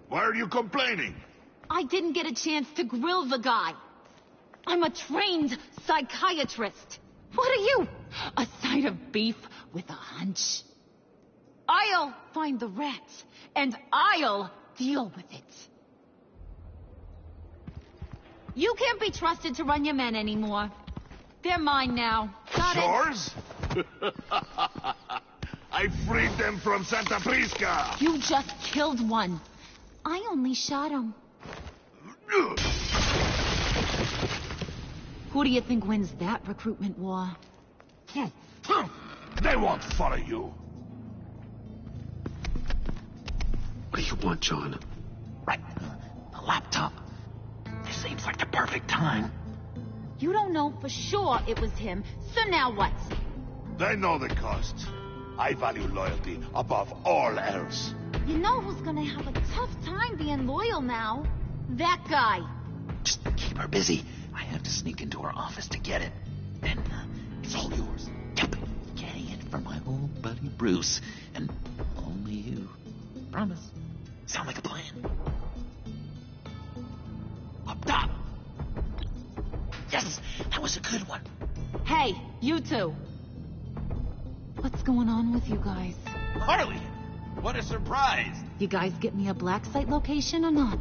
Why are you complaining? I didn't get a chance to grill the guy. I'm a trained psychiatrist. What are you? A side of beef with a hunch? I'll find the rats, and I'll deal with it. You can't be trusted to run your men anymore. They're mine now. Got it? Yours? I freed them from Santa Prisca! You just killed one. I only shot him. Who do you think wins that recruitment war? They won't follow you. What do you want, John? Right. A laptop. This seems like the perfect time. You don't know for sure it was him, so now what? They know the cost. I value loyalty above all else. You know who's gonna have a tough time being loyal now? That guy. Just keep her busy. I have to sneak into her office to get it. And it's all yours. Yep. Getting it from my old buddy Bruce. And only you. Promise. Sound like a plan. Up top. Yes, that was a good one. Hey, you two. What's going on with you guys? Harley, what a surprise. You guys get me a black site location or not?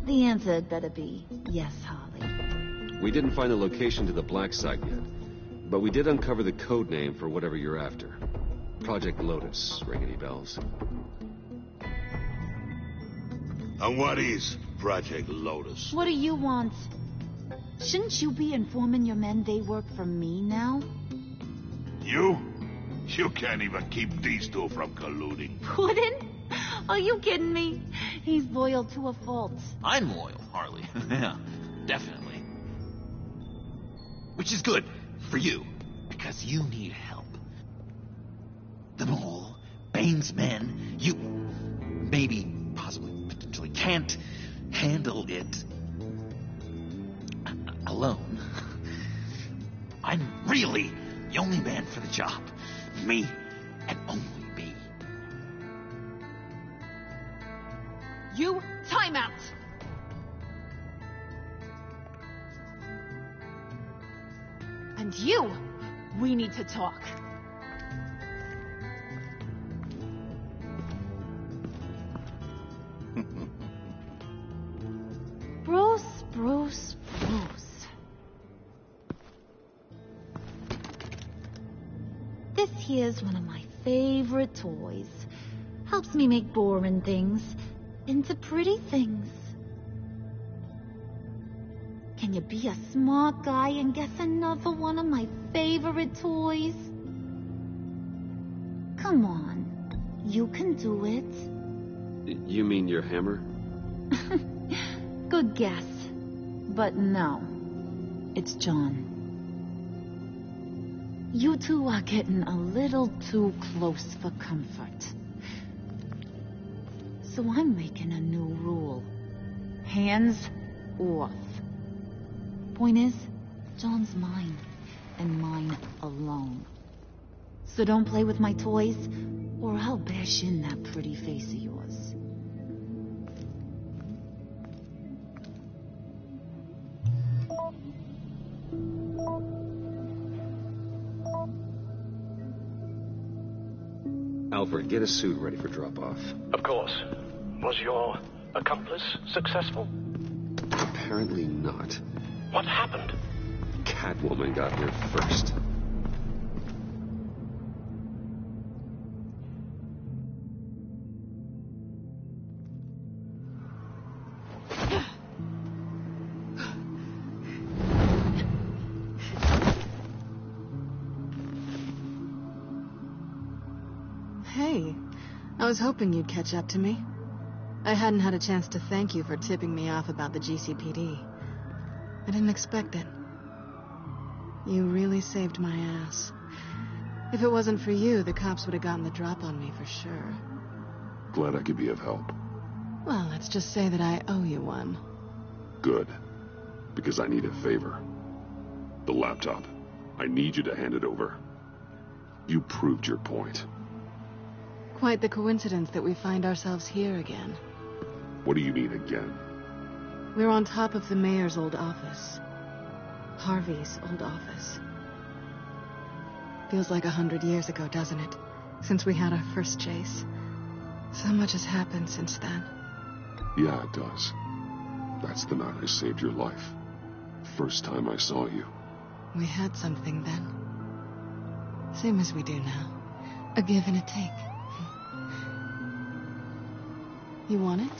The answer had better be yes, Harley. We didn't find the location to the black site yet, but we did uncover the code name for whatever you're after. Project Lotus, ring any bells? And what is Project Lotus? What do you want? Shouldn't you be informing your men they work for me now? You? You can't even keep these two from colluding. Wouldn't? Are you kidding me? He's loyal to a fault. I'm loyal, Harley. Yeah, definitely. Which is good for you, because you need help. The mole, Bane's men, you maybe, possibly, potentially can't handle it alone. I'm really the only man for the job. Me and only me. You, time out! And you, we need to talk. Bruce. This here's one of my favorite toys. Helps me make boring things into pretty things. Can you be a smart guy and guess another one of my favorite toys? Come on, you can do it. You mean your hammer? Good guess. But no, it's John. You two are getting a little too close for comfort. So I'm making a new rule. Hands off. Point is, John's mine, and mine alone. So don't play with my toys, Or I'll bash in that pretty face of yours. Alfred, get a suit ready for drop-off. Of course. Was your accomplice successful? Apparently not. What happened? Catwoman got here first. Hey, I was hoping you'd catch up to me. I hadn't had a chance to thank you for tipping me off about the GCPD. I didn't expect it. You really saved my ass. If it wasn't for you, the cops would have gotten the drop on me for sure. Glad I could be of help. Well, let's just say that I owe you one. Good. Because I need a favor. The laptop. I need you to hand it over. You proved your point. Quite the coincidence that we find ourselves here again. What do you mean again? We're on top of the mayor's old office. Harvey's old office. Feels like 100 years ago, doesn't it? Since we had our first chase. So much has happened since then. Yeah, it does. That's the night I saved your life. First time I saw you. We had something then. Same as we do now. A give and a take. You want it?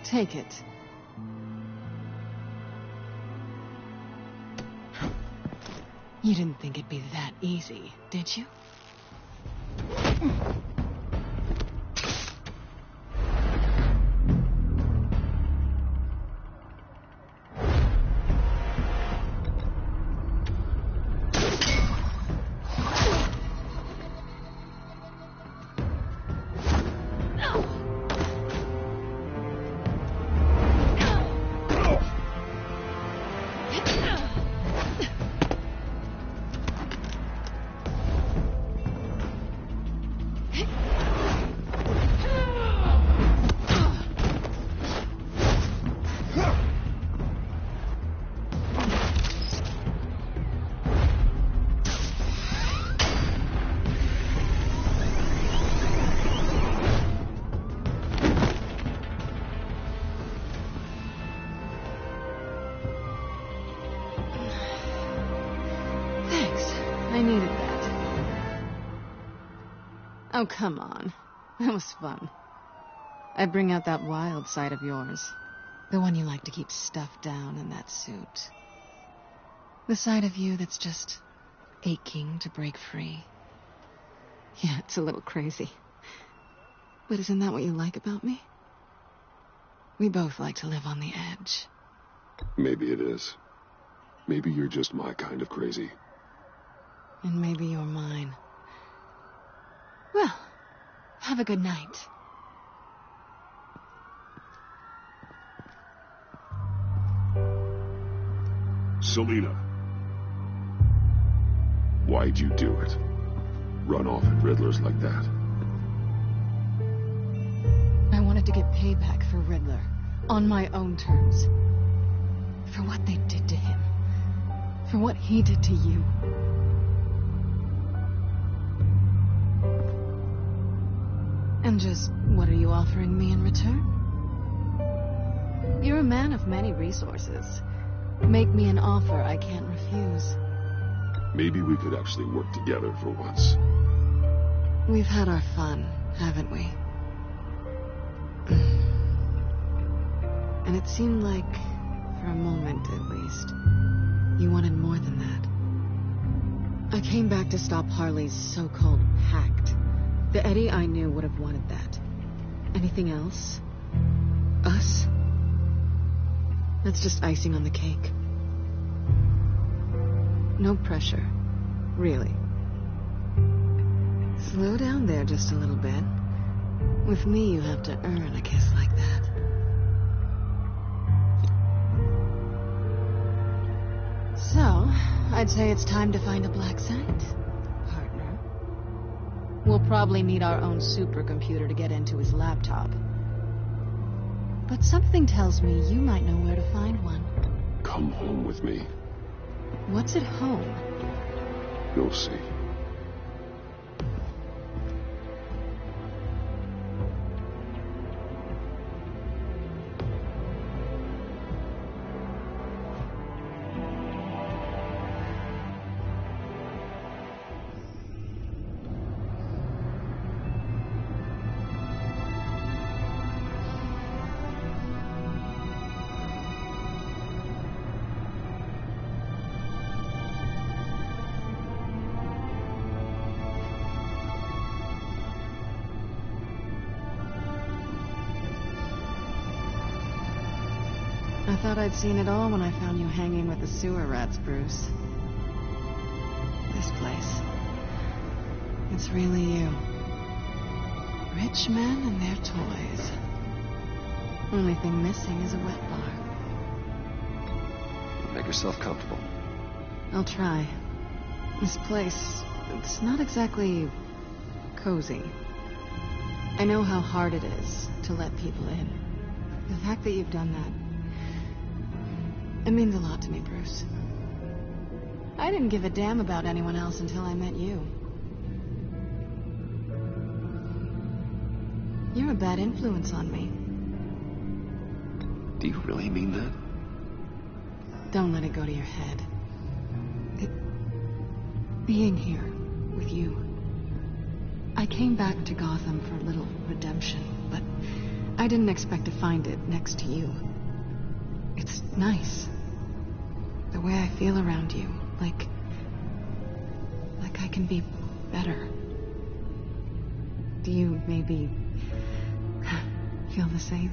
Take it. You didn't think it'd be that easy, did you? I needed that. Oh, come on. That was fun. I bring out that wild side of yours. The one you like to keep stuffed down in that suit. The side of you that's just aching to break free. Yeah, it's a little crazy. But isn't that what you like about me? We both like to live on the edge. Maybe it is. Maybe you're just my kind of crazy. And maybe you're mine. Well, have a good night. Selina. Why'd you do it? Run off at Riddlers like that? I wanted to get payback for Riddler. On my own terms. For what they did to him. For what he did to you. And just what are you offering me in return? You're a man of many resources. Make me an offer I can't refuse. Maybe we could actually work together for once. We've had our fun, haven't we? And it seemed like, for a moment at least, you wanted more than that. I came back to stop Harley's so-called pact. The Eddie I knew would have wanted that. Anything else? Us? That's just icing on the cake. No pressure. Really. Slow down there just a little bit. With me, you have to earn a kiss like that. So, I'd say it's time to find a black site, partner. We'll probably need our own supercomputer to get into his laptop. But something tells me you might know where to find one. Come home with me. What's at home? You'll see. I thought I'd seen it all when I found you hanging with the sewer rats, Bruce. This place. It's really you. Rich men and their toys. Only thing missing is a wet bar. Make yourself comfortable. I'll try. This place, it's not exactly cozy. I know how hard it is to let people in. The fact that you've done that, it means a lot to me, Bruce. I didn't give a damn about anyone else until I met you. You're a bad influence on me. Do you really mean that? Don't let it go to your head. Being here with you. I came back to Gotham for a little redemption, but I didn't expect to find it next to you. It's nice. The way I feel around you, like I can be better. Do you maybe feel the same?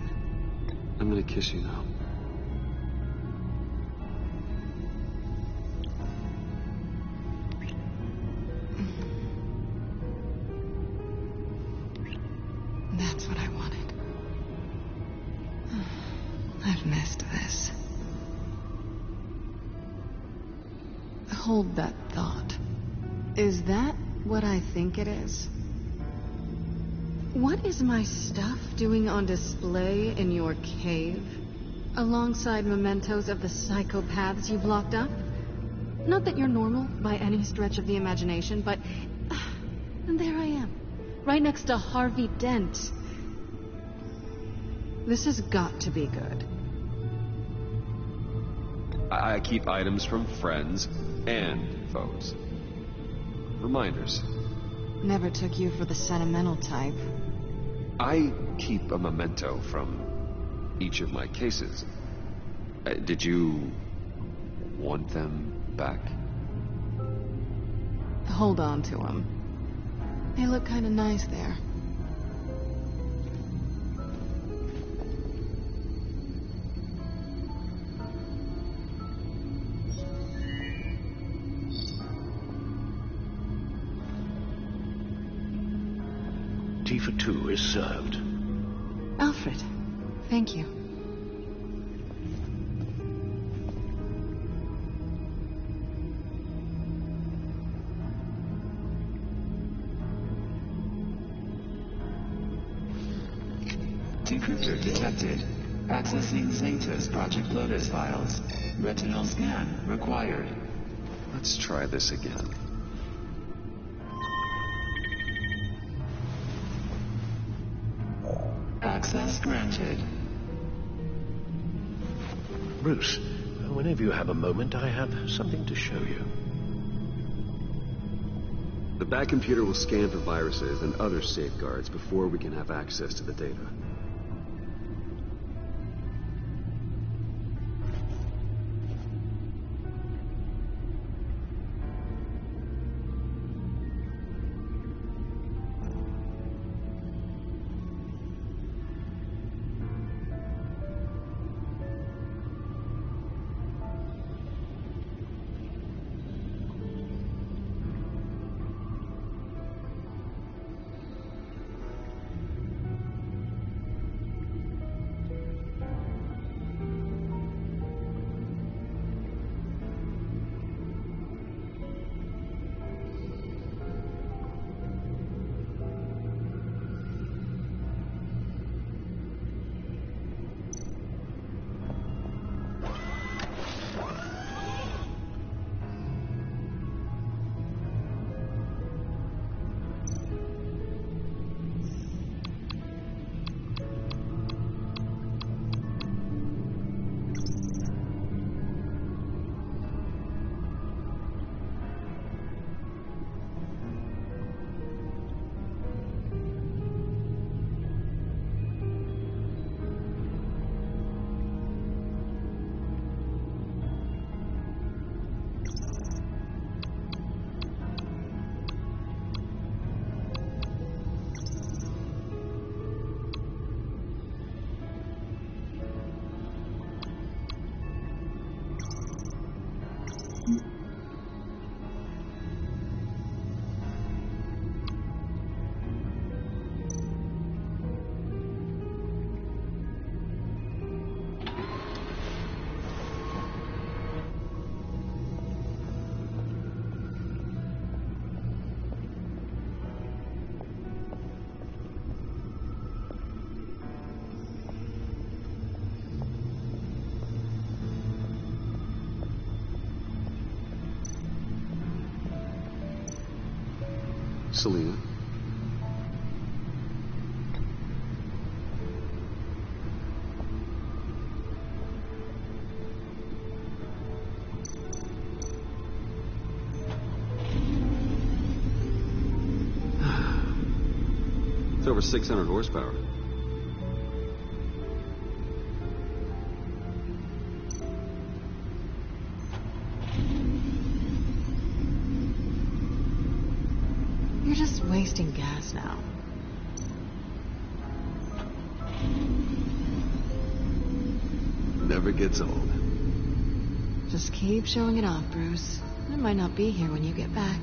I'm gonna kiss you now. That's what I wanted. I've missed this. Hold that thought. Is that what I think it is? What is my stuff doing on display in your cave? Alongside mementos of the psychopaths you've locked up? Not that you're normal by any stretch of the imagination, but... and there I am. Right next to Harvey Dent. This has got to be good. I keep items from friends and foes. Reminders. Never took you for the sentimental type. I keep a memento from each of my cases. Did you want them back? Hold on to them. They look kind of nice there. Tea for two is served. Alfred, thank you. Decryptor detected. Accessing Zeta's Project Lotus files. Retinal scan required. Let's try this again. Access granted. Bruce, whenever you have a moment, I have something to show you. The back computer will scan for viruses and other safeguards before we can have access to the data. Selina. It's over 600 horsepower. You're just wasting gas now. Never gets old. Just keep showing it off, Bruce. I might not be here when you get back.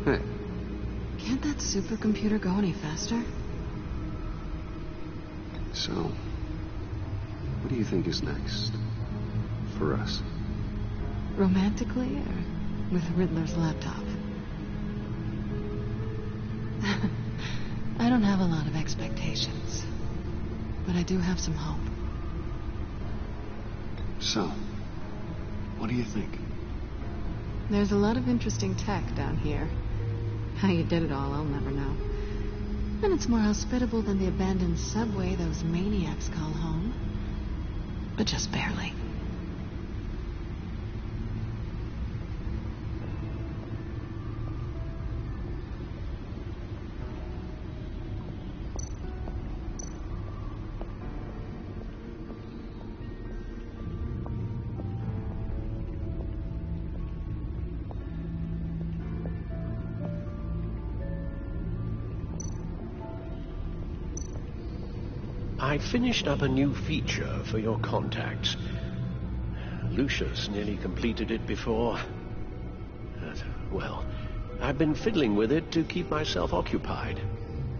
Hey. Can't that supercomputer go any faster? So, what do you think is next? For us? Romantically, or with Riddler's laptop? I don't have a lot of expectations, but I do have some hope. So, what do you think? There's a lot of interesting tech down here. How you did it all, I'll never know. And it's more hospitable than the abandoned subway those maniacs call home. But just barely. I finished up a new feature for your contacts. Lucius nearly completed it before. Well, I've been fiddling with it to keep myself occupied.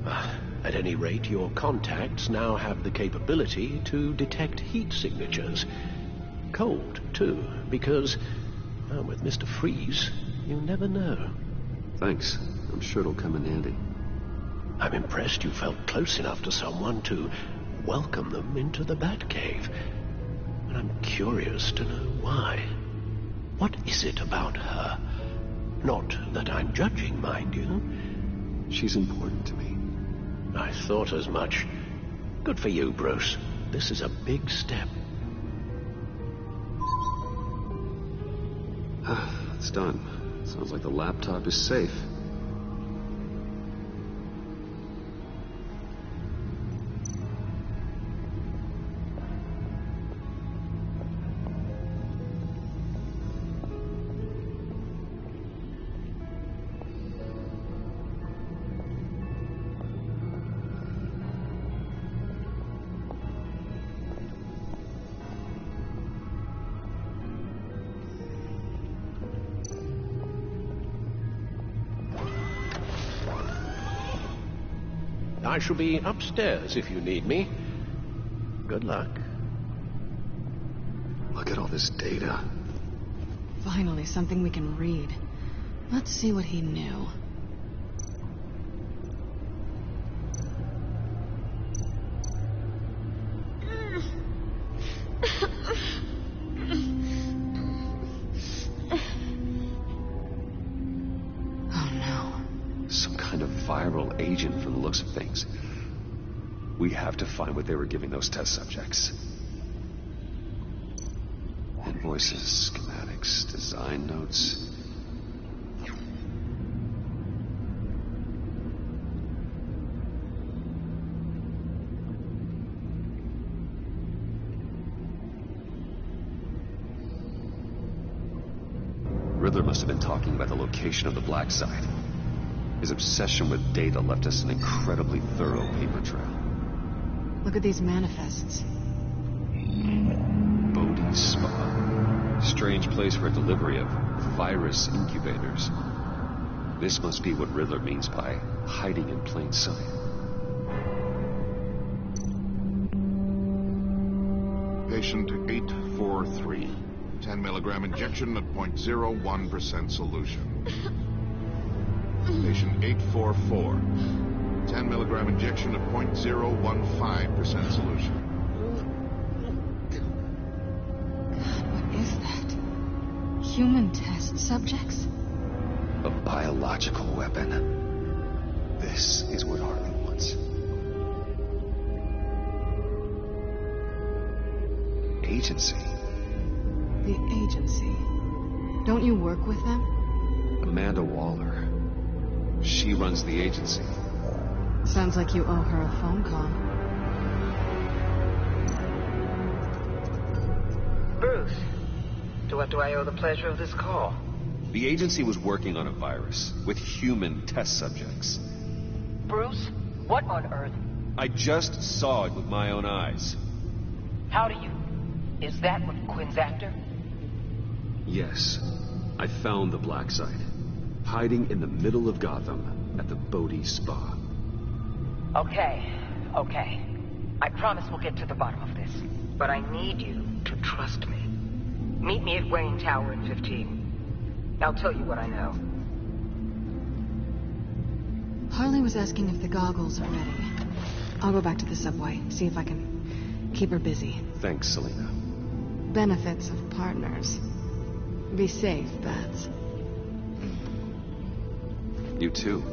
At any rate, your contacts now have the capability to detect heat signatures. Cold, too, because, with Mr. Freeze, you never know. Thanks. I'm sure it'll come in handy. I'm impressed you felt close enough to someone to welcome them into the Batcave. And I'm curious to know why. What is it about her? Not that I'm judging, mind you. She's important to me. I thought as much. Good for you, Bruce. This is a big step. It's done. Sounds like the laptop is safe. I shall be upstairs if you need me. Good luck. Look at all this data. Finally, something we can read. Let's see what he knew. Viral agent from the looks of things. We have to find what they were giving those test subjects. Invoices, schematics, design notes. Riddler must have been talking about the location of the black site. His obsession with data left us an incredibly thorough paper trail. Look at these manifests. Bodhi's Spa. Strange place for a delivery of virus incubators. This must be what Riddler means by hiding in plain sight. Patient 843. 10 milligram injection at 0.01% solution. Patient 844. 10 milligram injection of 0.015% solution. What is that? Human test subjects? A biological weapon. This is what Harley wants. Agency. The agency. Don't you work with them? Amanda Waller. She runs the agency. Sounds like you owe her a phone call. Bruce, to what do I owe the pleasure of this call? The agency was working on a virus with human test subjects. Bruce, what on earth? I just saw it with my own eyes. How do you... Is that what Quinn's after? Yes. I found the black site. Hiding in the middle of Gotham at the Bodhi Spa. Okay. I promise we'll get to the bottom of this. But I need you to trust me. Meet me at Wayne Tower in 15. I'll tell you what I know. Harley was asking if the goggles are ready. I'll go back to the subway, see if I can keep her busy. Thanks, Selina. Benefits of partners. Be safe, Bats. You too.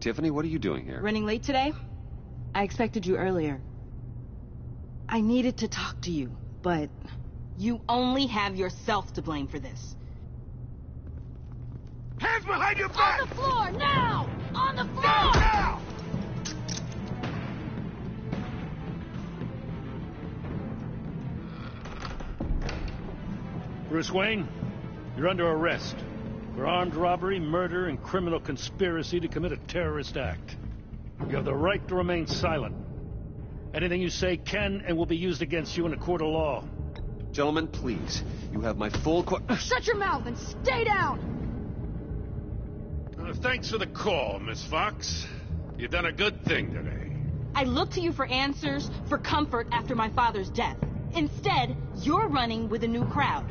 Tiffany, what are you doing here? Running late today? I expected you earlier. I needed to talk to you, but you only have yourself to blame for this. Hands behind your back! On the floor, now! On the floor! Now! Bruce Wayne, you're under arrest for armed robbery, murder, and criminal conspiracy to commit a terrorist act. You have the right to remain silent. Anything you say can and will be used against you in a court of law. Gentlemen, please. You have my full Shut your mouth and stay down! Thanks for the call, Miss Fox. You've done a good thing today. I looked to you for answers, for comfort after my father's death. Instead, you're running with a new crowd.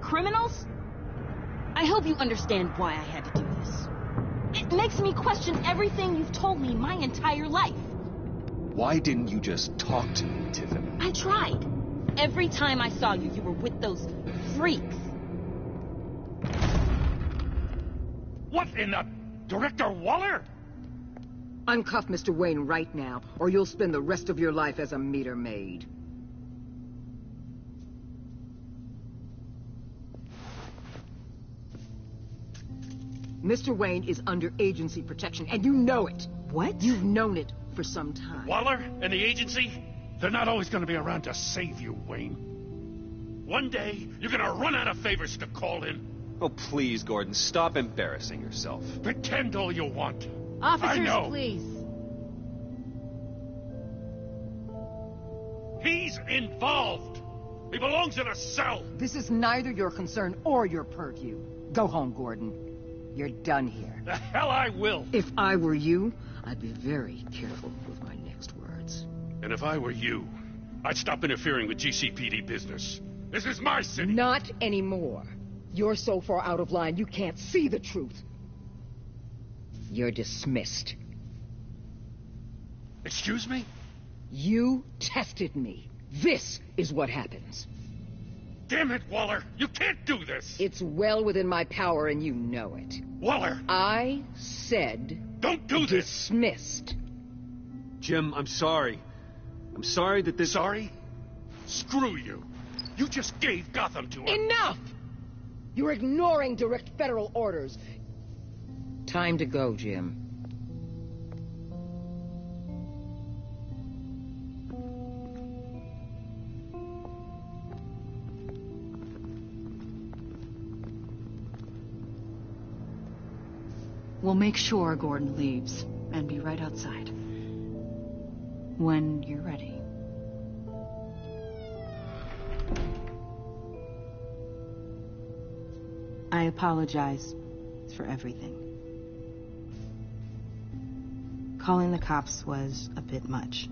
Criminals? I hope you understand why I had to do this. It makes me question everything you've told me my entire life. Why didn't you just talk to me, Tiffany? I tried. Every time I saw you, you were with those freaks. What in the... Director Waller? Uncuff Mr. Wayne right now, or you'll spend the rest of your life as a meter maid. Mr. Wayne is under agency protection, and you know it. What? You've known it for some time. Waller and the agency? They're not always going to be around to save you, Wayne. One day, you're going to run out of favors to call in. Oh, please, Gordon, stop embarrassing yourself. Pretend all you want. Officers, I know. please. He's involved. He belongs in a cell. This is neither your concern or your purview. Go home, Gordon. You're done here. The hell I will. If I were you, I'd be very careful with my next words. And if I were you, I'd stop interfering with GCPD business. This is my city. Not anymore. You're so far out of line, you can't see the truth. You're dismissed. Excuse me? You tested me. This is what happens. Damn it, Waller! You can't do this! It's well within my power, and you know it. Waller! I said... Don't do this! Dismissed. Jim, I'm sorry. I'm sorry that this... Sorry? Screw you. You just gave Gotham to her. Enough! You're ignoring direct federal orders. Time to go, Jim. We'll make sure Gordon leaves and be right outside. When you're ready. I apologize for everything. Calling the cops was a bit much.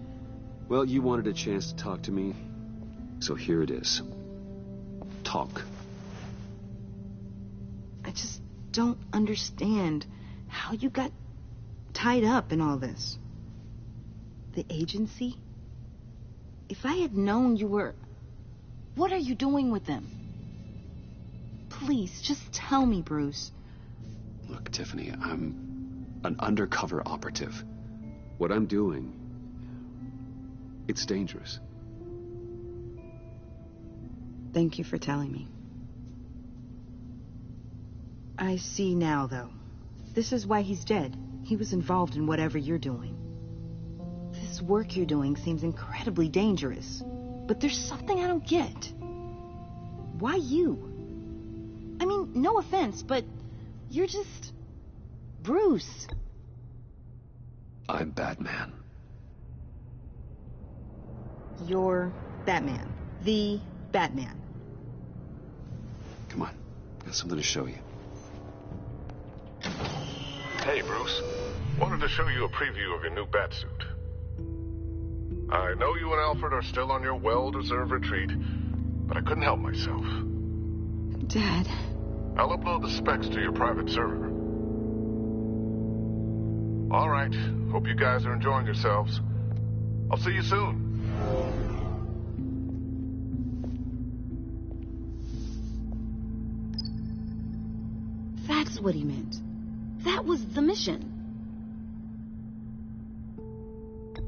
Well, you wanted a chance to talk to me, so here it is. Talk. I just don't understand how you got tied up in all this. The agency? If I had known you were... What are you doing with them? Please, just tell me, Bruce. Look, Tiffany, I'm an undercover operative. What I'm doing, it's dangerous. Thank you for telling me. I see now, though. This is why he's dead. He was involved in whatever you're doing. This work you're doing seems incredibly dangerous. But there's something I don't get. Why you? I mean, no offense, but you're just... Bruce. I'm Batman. You're Batman. The Batman. Come on, got something to show you. Hey, Bruce. Wanted to show you a preview of your new Batsuit. I know you and Alfred are still on your well-deserved retreat, but I couldn't help myself. Dad. I'll upload the specs to your private server. All right. Hope you guys are enjoying yourselves. I'll see you soon. That's what he meant. That was the mission.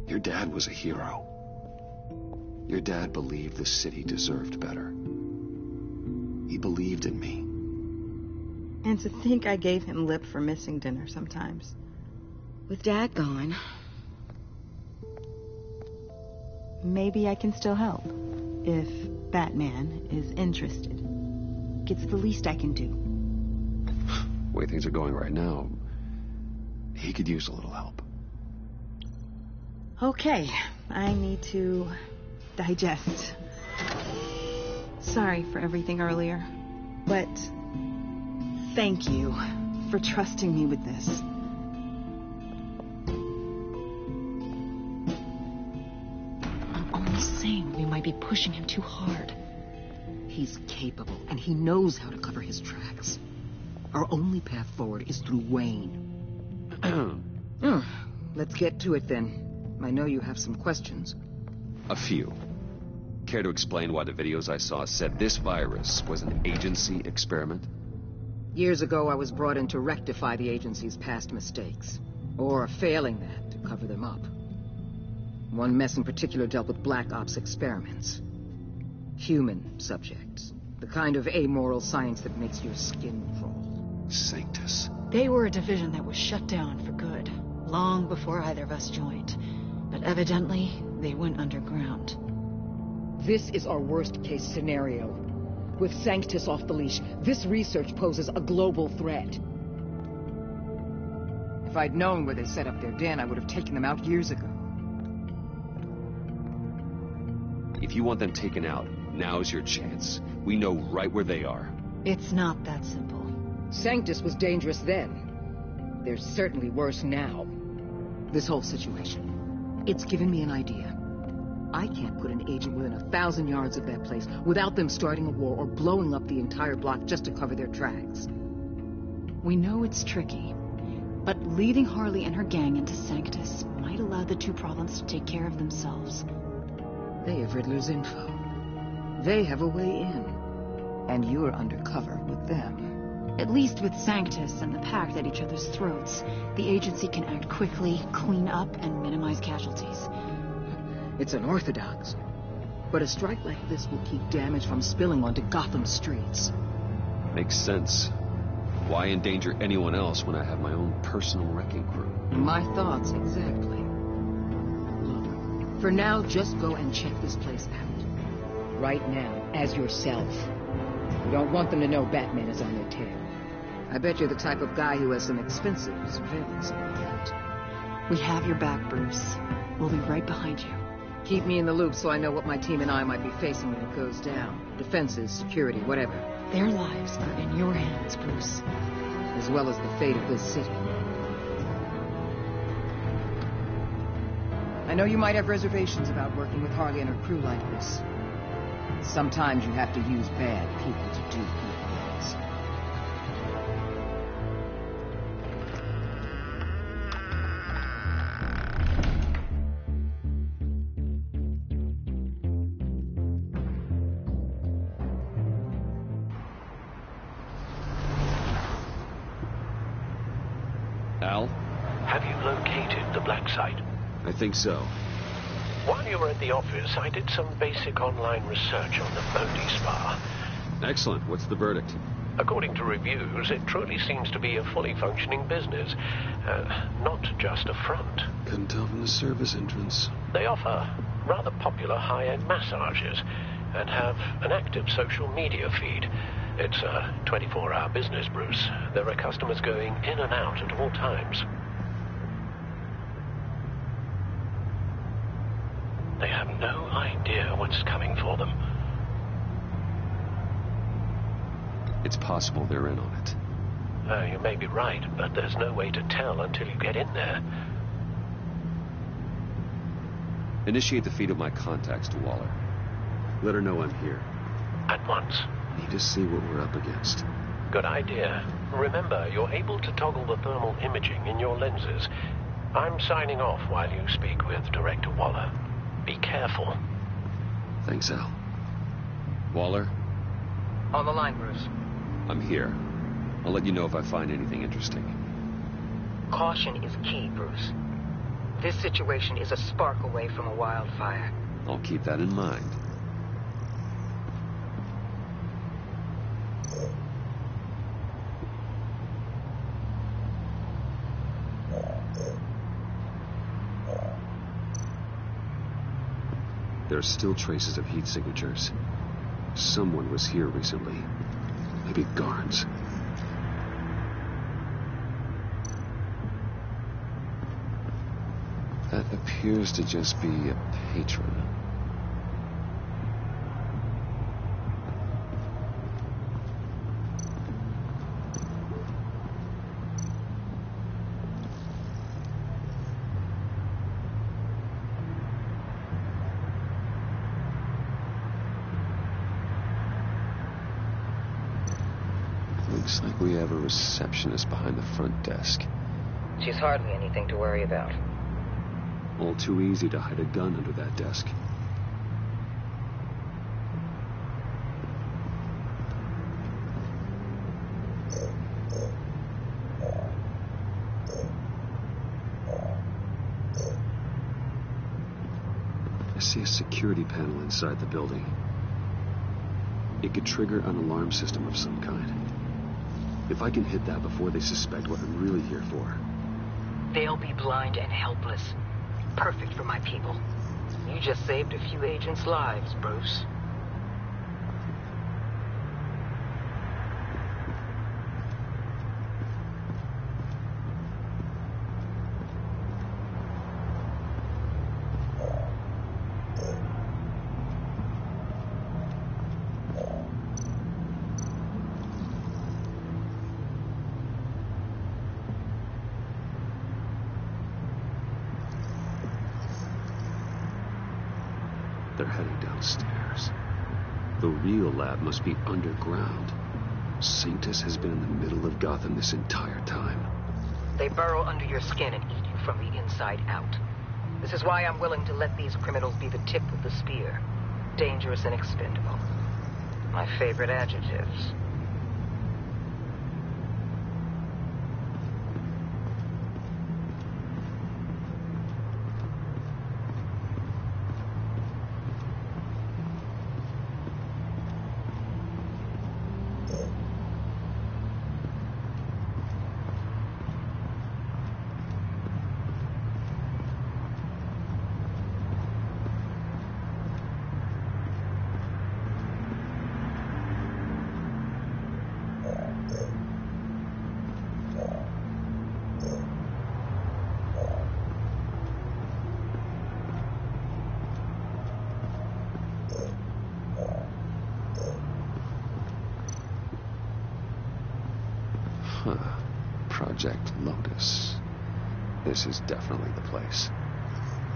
Your dad was a hero. Your dad believed the city deserved better. He believed in me. And to think I gave him lip for missing dinner sometimes. With Dad gone, maybe I can still help. If Batman is interested. It's the least I can do. The way things are going right now, he could use a little help. Okay, I need to digest. Sorry for everything earlier, but thank you for trusting me with this. I'm only saying we might be pushing him too hard. He's capable, and he knows how to cover his tracks. Our only path forward is through Wayne. Let's get to it then. I know you have some questions. A few. Care to explain why the videos I saw said this virus was an agency experiment? Years ago, I was brought in to rectify the agency's past mistakes. Or failing that, to cover them up. One mess in particular dealt with Black Ops experiments. Human subjects. The kind of amoral science that makes your skin crawl. Sanctus. They were a division that was shut down for good, long before either of us joined. But evidently, they went underground. This is our worst-case scenario. With Sanctus off the leash, this research poses a global threat. If I'd known where they set up their den, I would have taken them out years ago. If you want them taken out, now's your chance. We know right where they are. It's not that simple. Sanctus was dangerous then. They're certainly worse now. This whole situation, it's given me an idea. I can't put an agent within 1,000 yards of that place without them starting a war or blowing up the entire block just to cover their tracks. We know it's tricky, but leading Harley and her gang into Sanctus might allow the two problems to take care of themselves. They have Riddler's info. They have a way in. And you're undercover with them. At least with Sanctus and the Pact at each other's throats, the agency can act quickly, clean up, and minimize casualties. It's unorthodox. But a strike like this will keep damage from spilling onto Gotham streets. Makes sense. Why endanger anyone else when I have my own personal wrecking crew? My thoughts, exactly. Look, for now, just go and check this place out. Right now, as yourself. You don't want them to know Batman is on their tail. I bet you're the type of guy who has some expensive surveillance equipment. We have your back, Bruce. We'll be right behind you. Keep me in the loop so I know what my team and I might be facing when it goes down. Defenses, security, whatever. Their lives are in your hands, Bruce. As well as the fate of this city. I know you might have reservations about working with Harley and her crew like this. Sometimes you have to use bad people to do good things. Al? Have you located the black site? I think so. While you were at the office, I did some basic online research on the Bodhi Spa. Excellent. What's the verdict? According to reviews, it truly seems to be a fully functioning business. Not just a front. Couldn't tell from the service entrance. They offer rather popular high-end massages and have an active social media feed. It's a 24-hour business, Bruce. There are customers going in and out at all times. They have no idea what's coming for them. It's possible they're in on it. You may be right, but there's no way to tell until you get in there. Initiate the feed of my contacts to Waller. Let her know I'm here. At once. Need to see what we're up against. Good idea. Remember, you're able to toggle the thermal imaging in your lenses. I'm signing off while you speak with Director Waller. Be careful. Thanks, Al. Waller? On the line, Bruce. I'm here. I'll let you know if I find anything interesting. Caution is key, Bruce. This situation is a spark away from a wildfire. I'll keep that in mind. There are still traces of heat signatures. Someone was here recently. Maybe Garns. That appears to just be a patron. Looks like we have a receptionist behind the front desk. She's hardly anything to worry about. All too easy to hide a gun under that desk. I see a security panel inside the building. It could trigger an alarm system of some kind. If I can hit that before they suspect what I'm really here for. They'll be blind and helpless. Perfect for my people. You just saved a few agents' lives, Bruce. They're heading downstairs. The real lab must be underground. Sanctus has been in the middle of Gotham this entire time. They burrow under your skin and eat you from the inside out. This is why I'm willing to let these criminals be the tip of the spear. Dangerous and expendable. My favorite adjectives. Huh. Project Lotus. This is definitely the place.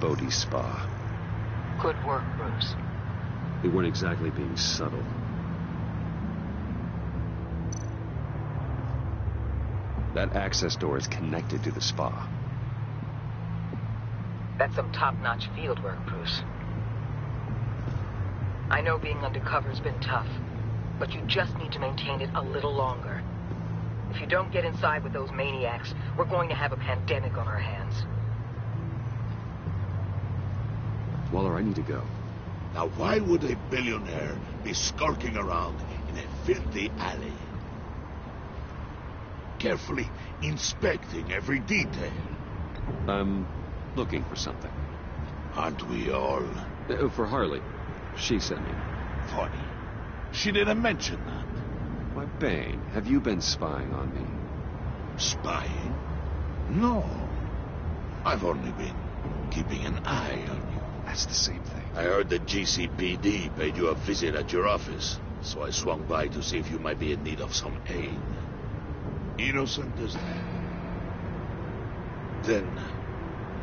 Bodhi Spa. Good work, Bruce. They weren't exactly being subtle. That access door is connected to the spa. That's some top-notch field work, Bruce. I know being undercover's been tough, but you just need to maintain it a little longer. If you don't get inside with those maniacs, we're going to have a pandemic on our hands. Waller, I need to go. Now, why would a billionaire be skulking around in a filthy alley? Carefully inspecting every detail. I'm looking for something. Aren't we all? For Harley. She sent me. Funny. She didn't mention that. Why, Bane, have you been spying on me? Spying? No. I've only been keeping an eye on you. That's the same thing. I heard the GCPD paid you a visit at your office, so I swung by to see if you might be in need of some aid. Innocent as that. Then,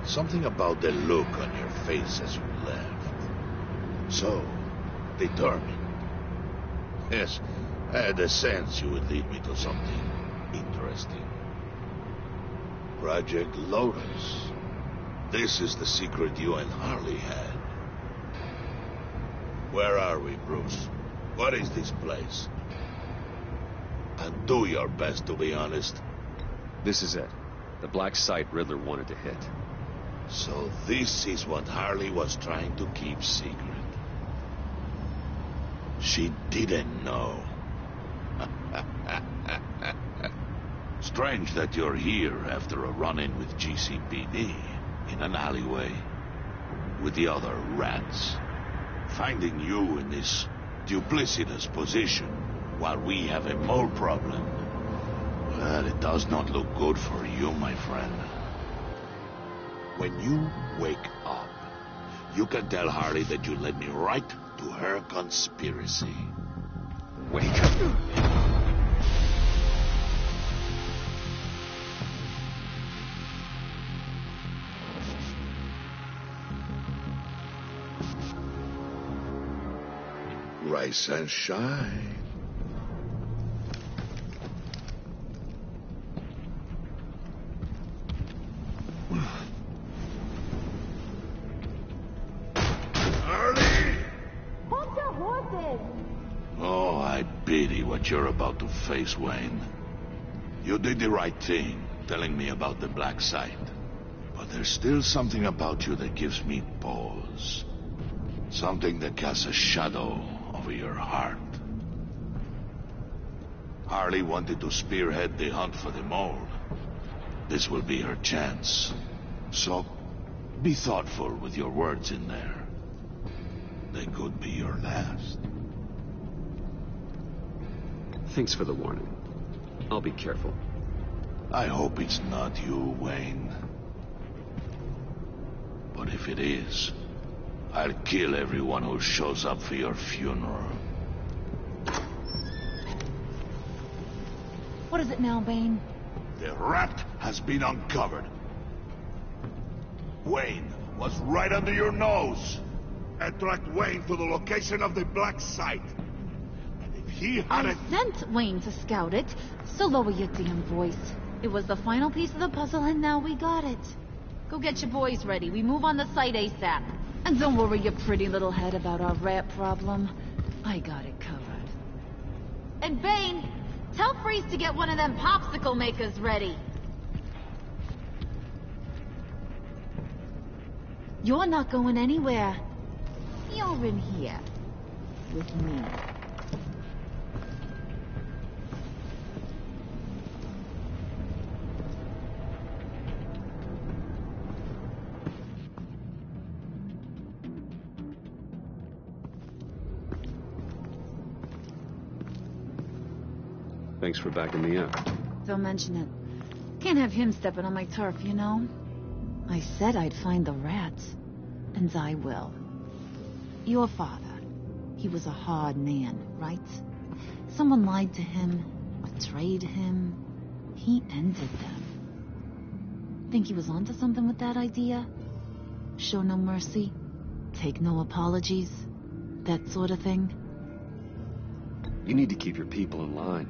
something about the look on your face as you left. So, determined. Yes, I had a sense you would lead me to something interesting. Project Lotus. This is the secret you and Harley had. Where are we, Bruce? What is this place? And do your best to be honest. This is it. The black site Riddler wanted to hit. So this is what Harley was trying to keep secret. She didn't know. Strange that you're here after a run-in with GCPD in an alleyway with the other rats. Finding you in this duplicitous position while we have a mole problem. Well, it does not look good for you, my friend. When you wake up, you can tell Harley that you led me right to her conspiracy. Wake up. Rise and shine. Harley! Hold your horses! Oh, I pity what you're about to face, Wayne. You did the right thing, telling me about the black site. But there's still something about you that gives me pause. Something that casts a shadow over your heart. Harley wanted to spearhead the hunt for the mole. This will be her chance. So, be thoughtful with your words in there. They could be your last. Thanks for the warning. I'll be careful. I hope it's not you, Wayne. But if it is, I'll kill everyone who shows up for your funeral. What is it now, Bane? The rat has been uncovered. Wayne was right under your nose. I tracked Wayne to the location of the black site. And if he hadn't... I sent Wayne to scout it, so lower your damn voice. It was the final piece of the puzzle, and now we got it. Go get your boys ready. We move on the site ASAP. And don't worry your pretty little head about our rat problem. I got it covered. And Bane, tell Freeze to get one of them popsicle makers ready. You're not going anywhere. You're in here. With me. Thanks for backing me up. Don't mention it. Can't have him stepping on my turf, you know? I said I'd find the rats. And I will. Your father. He was a hard man, right? Someone lied to him, betrayed him. He ended them. Think he was onto something with that idea? Show no mercy, take no apologies, that sort of thing? You need to keep your people in line.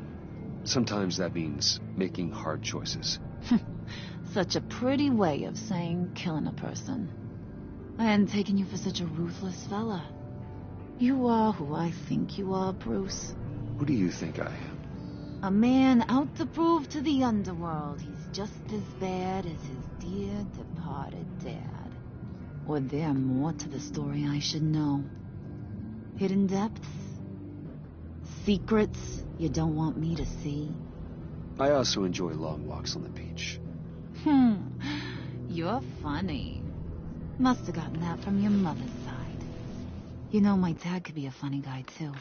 Sometimes that means making hard choices. Such a pretty way of saying killing a person. I hadn't taken you for such a ruthless fella. You are who I think you are, Bruce. Who do you think I am? A man out to prove to the underworld he's just as bad as his dear departed dad. Or there more to the story I should know. Hidden depths? Secrets you don't want me to see? I also enjoy long walks on the beach. You're funny. Must have gotten that from your mother's side. You know, my dad could be a funny guy, too.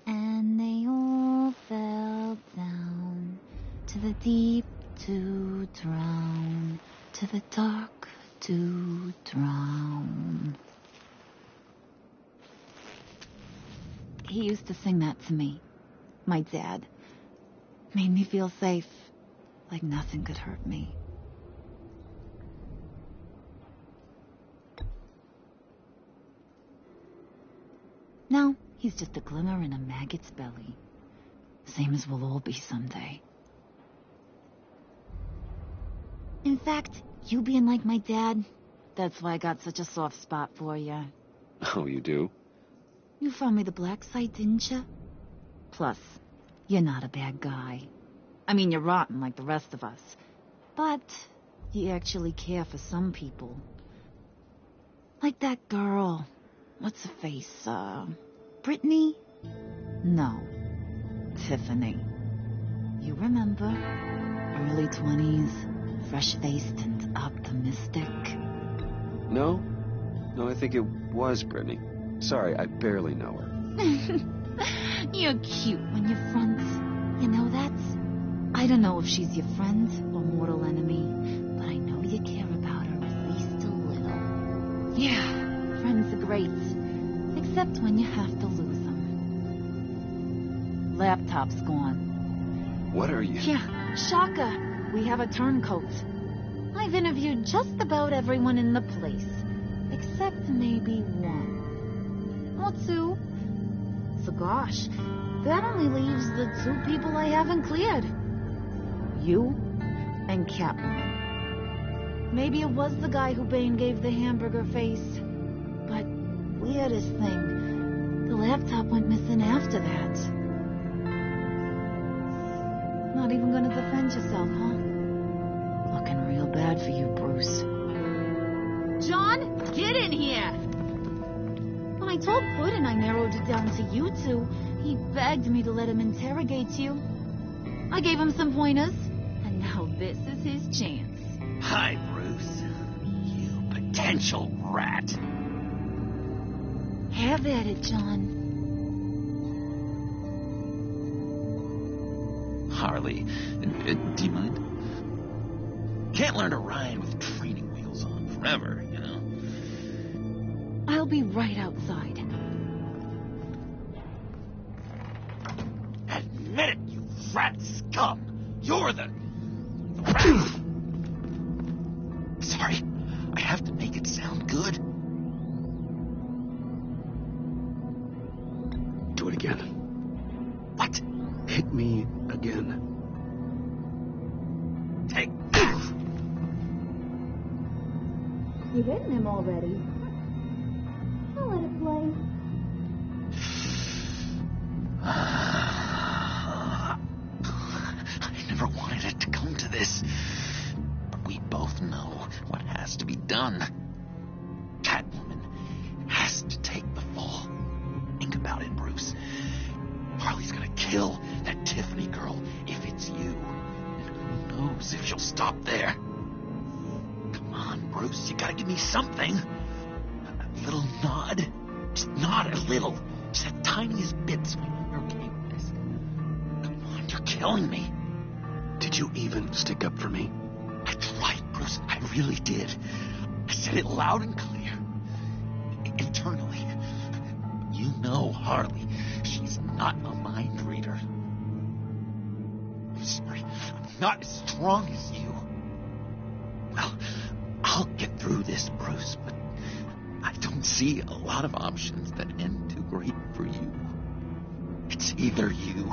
And they all fell down to the deep to drown, to the dark to drown. He used to sing that to me. My dad. Made me feel safe, like nothing could hurt me. Now, he's just a glimmer in a maggot's belly. Same as we'll all be someday. In fact, you being like my dad, that's why I got such a soft spot for you. Oh, you do? You found me the black site, didn't you? Plus, you're not a bad guy. I mean, you're rotten like the rest of us. But you actually care for some people. Like that girl. What's her face? Brittany? No. Tiffany. You remember? Early 20s, fresh-faced and optimistic. No, I think it was Brittany. Sorry, I barely know her. You're cute when you're front. You know that? I don't know if she's your friend or mortal enemy, but I know you care about her at least a little. Yeah, friends are great. Except when you have to lose them. Laptop's gone. What are you? Yeah, shocker. We have a turncoat. I've interviewed just about everyone in the place. Except maybe one. Or two. So gosh, that only leaves the two people I haven't cleared. You and Catwoman. Maybe it was the guy who Bane gave the hamburger face. But weirdest thing, the laptop went missing after that. Not even gonna defend yourself, huh? Looking real bad for you, Bruce. John, get in here! When I told Puddin' I narrowed it down to you two, he begged me to let him interrogate you. I gave him some pointers, and now this is his chance. Hi, Bruce. You potential rat. Have at it, John. Harley, do you mind? Can't learn to ride with training wheels on forever, you know? I'll be right outside. Admit it, you rat scum! You're the Sorry, I have to make it sound good. Do it again. What? Hit me again. Take You're hitting him already. I'll let it play. I never wanted it to come to this. But we both know what has to be done. Catwoman has to take the fall. Think about it, Bruce. Harley's gonna kill that Tiffany girl if it's you. And who knows if she'll stop there. Come on, Bruce, you gotta give me something. A little nod. Just nod a little. Just the tiniest bit so I know you're okay with this. Come on, you're killing me. Did you even stick up for me? I tried, Bruce. I really did. I said it loud and clear. eternally. You know Harley. She's not a mind reader. I'm sorry. I'm not as strong as you. Well, I'll get through this, Bruce, but I don't see a lot of options that end too great for you. It's either you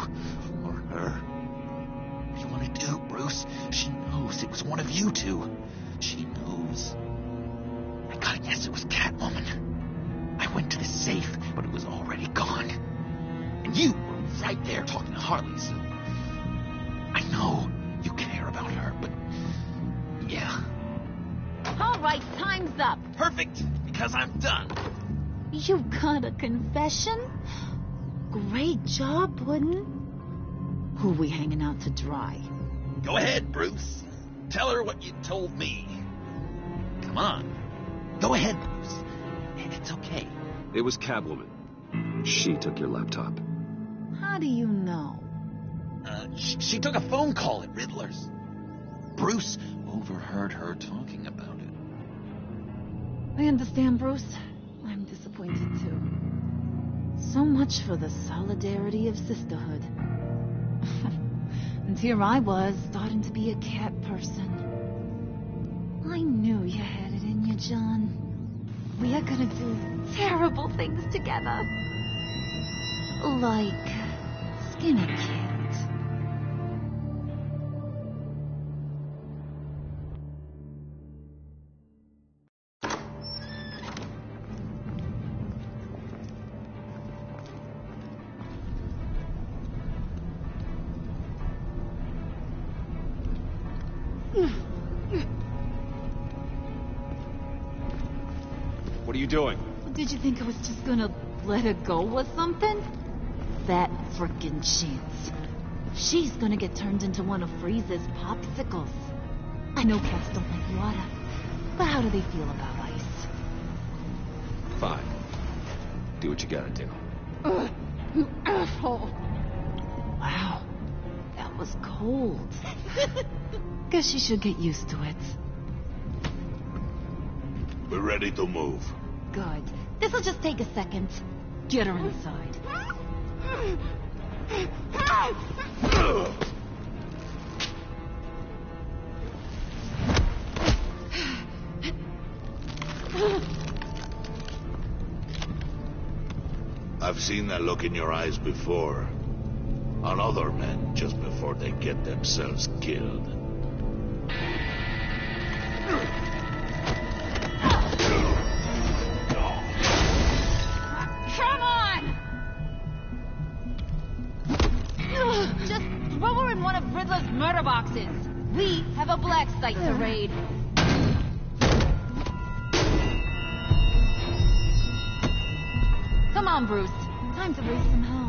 or her. What do you want to do, Bruce? She knows it was one of you two. She knows. I gotta guess it was Catwoman. I went to the safe, but it was already gone. And you were right there talking to Harley, so... I know you care about her, but... yeah. All right, time's up. Perfect, because I'm done. You got a confession? Great job, Puddin'. Who we hanging out to dry? Go ahead, Bruce. Tell her what you told me. Come on. Go ahead, Bruce. It's okay. It was Catwoman. She took your laptop. How do you know? She took a phone call at Riddler's. Bruce overheard her talking about it. I understand, Bruce. I'm disappointed, too. So much for the solidarity of sisterhood. And here I was, starting to be a cat person. I knew you had it in you, John. We are gonna do terrible things together. Like skin a cat. What are you doing? Did you think I was just gonna let her go or something? That frickin' chance. She's gonna get turned into one of Freeze's popsicles. I know cats don't like water, but how do they feel about ice? Fine. Do what you gotta do. You asshole! Wow, that was cold. Guess she should get used to it. We're ready to move. Good. This'll just take a second. Get her inside. I've seen that look in your eyes before. On other men, just before they get themselves killed. Come on! Just throw her in one of Riddler's murder boxes. We have a black site to raid. Come on, Bruce. Time to raise some hell.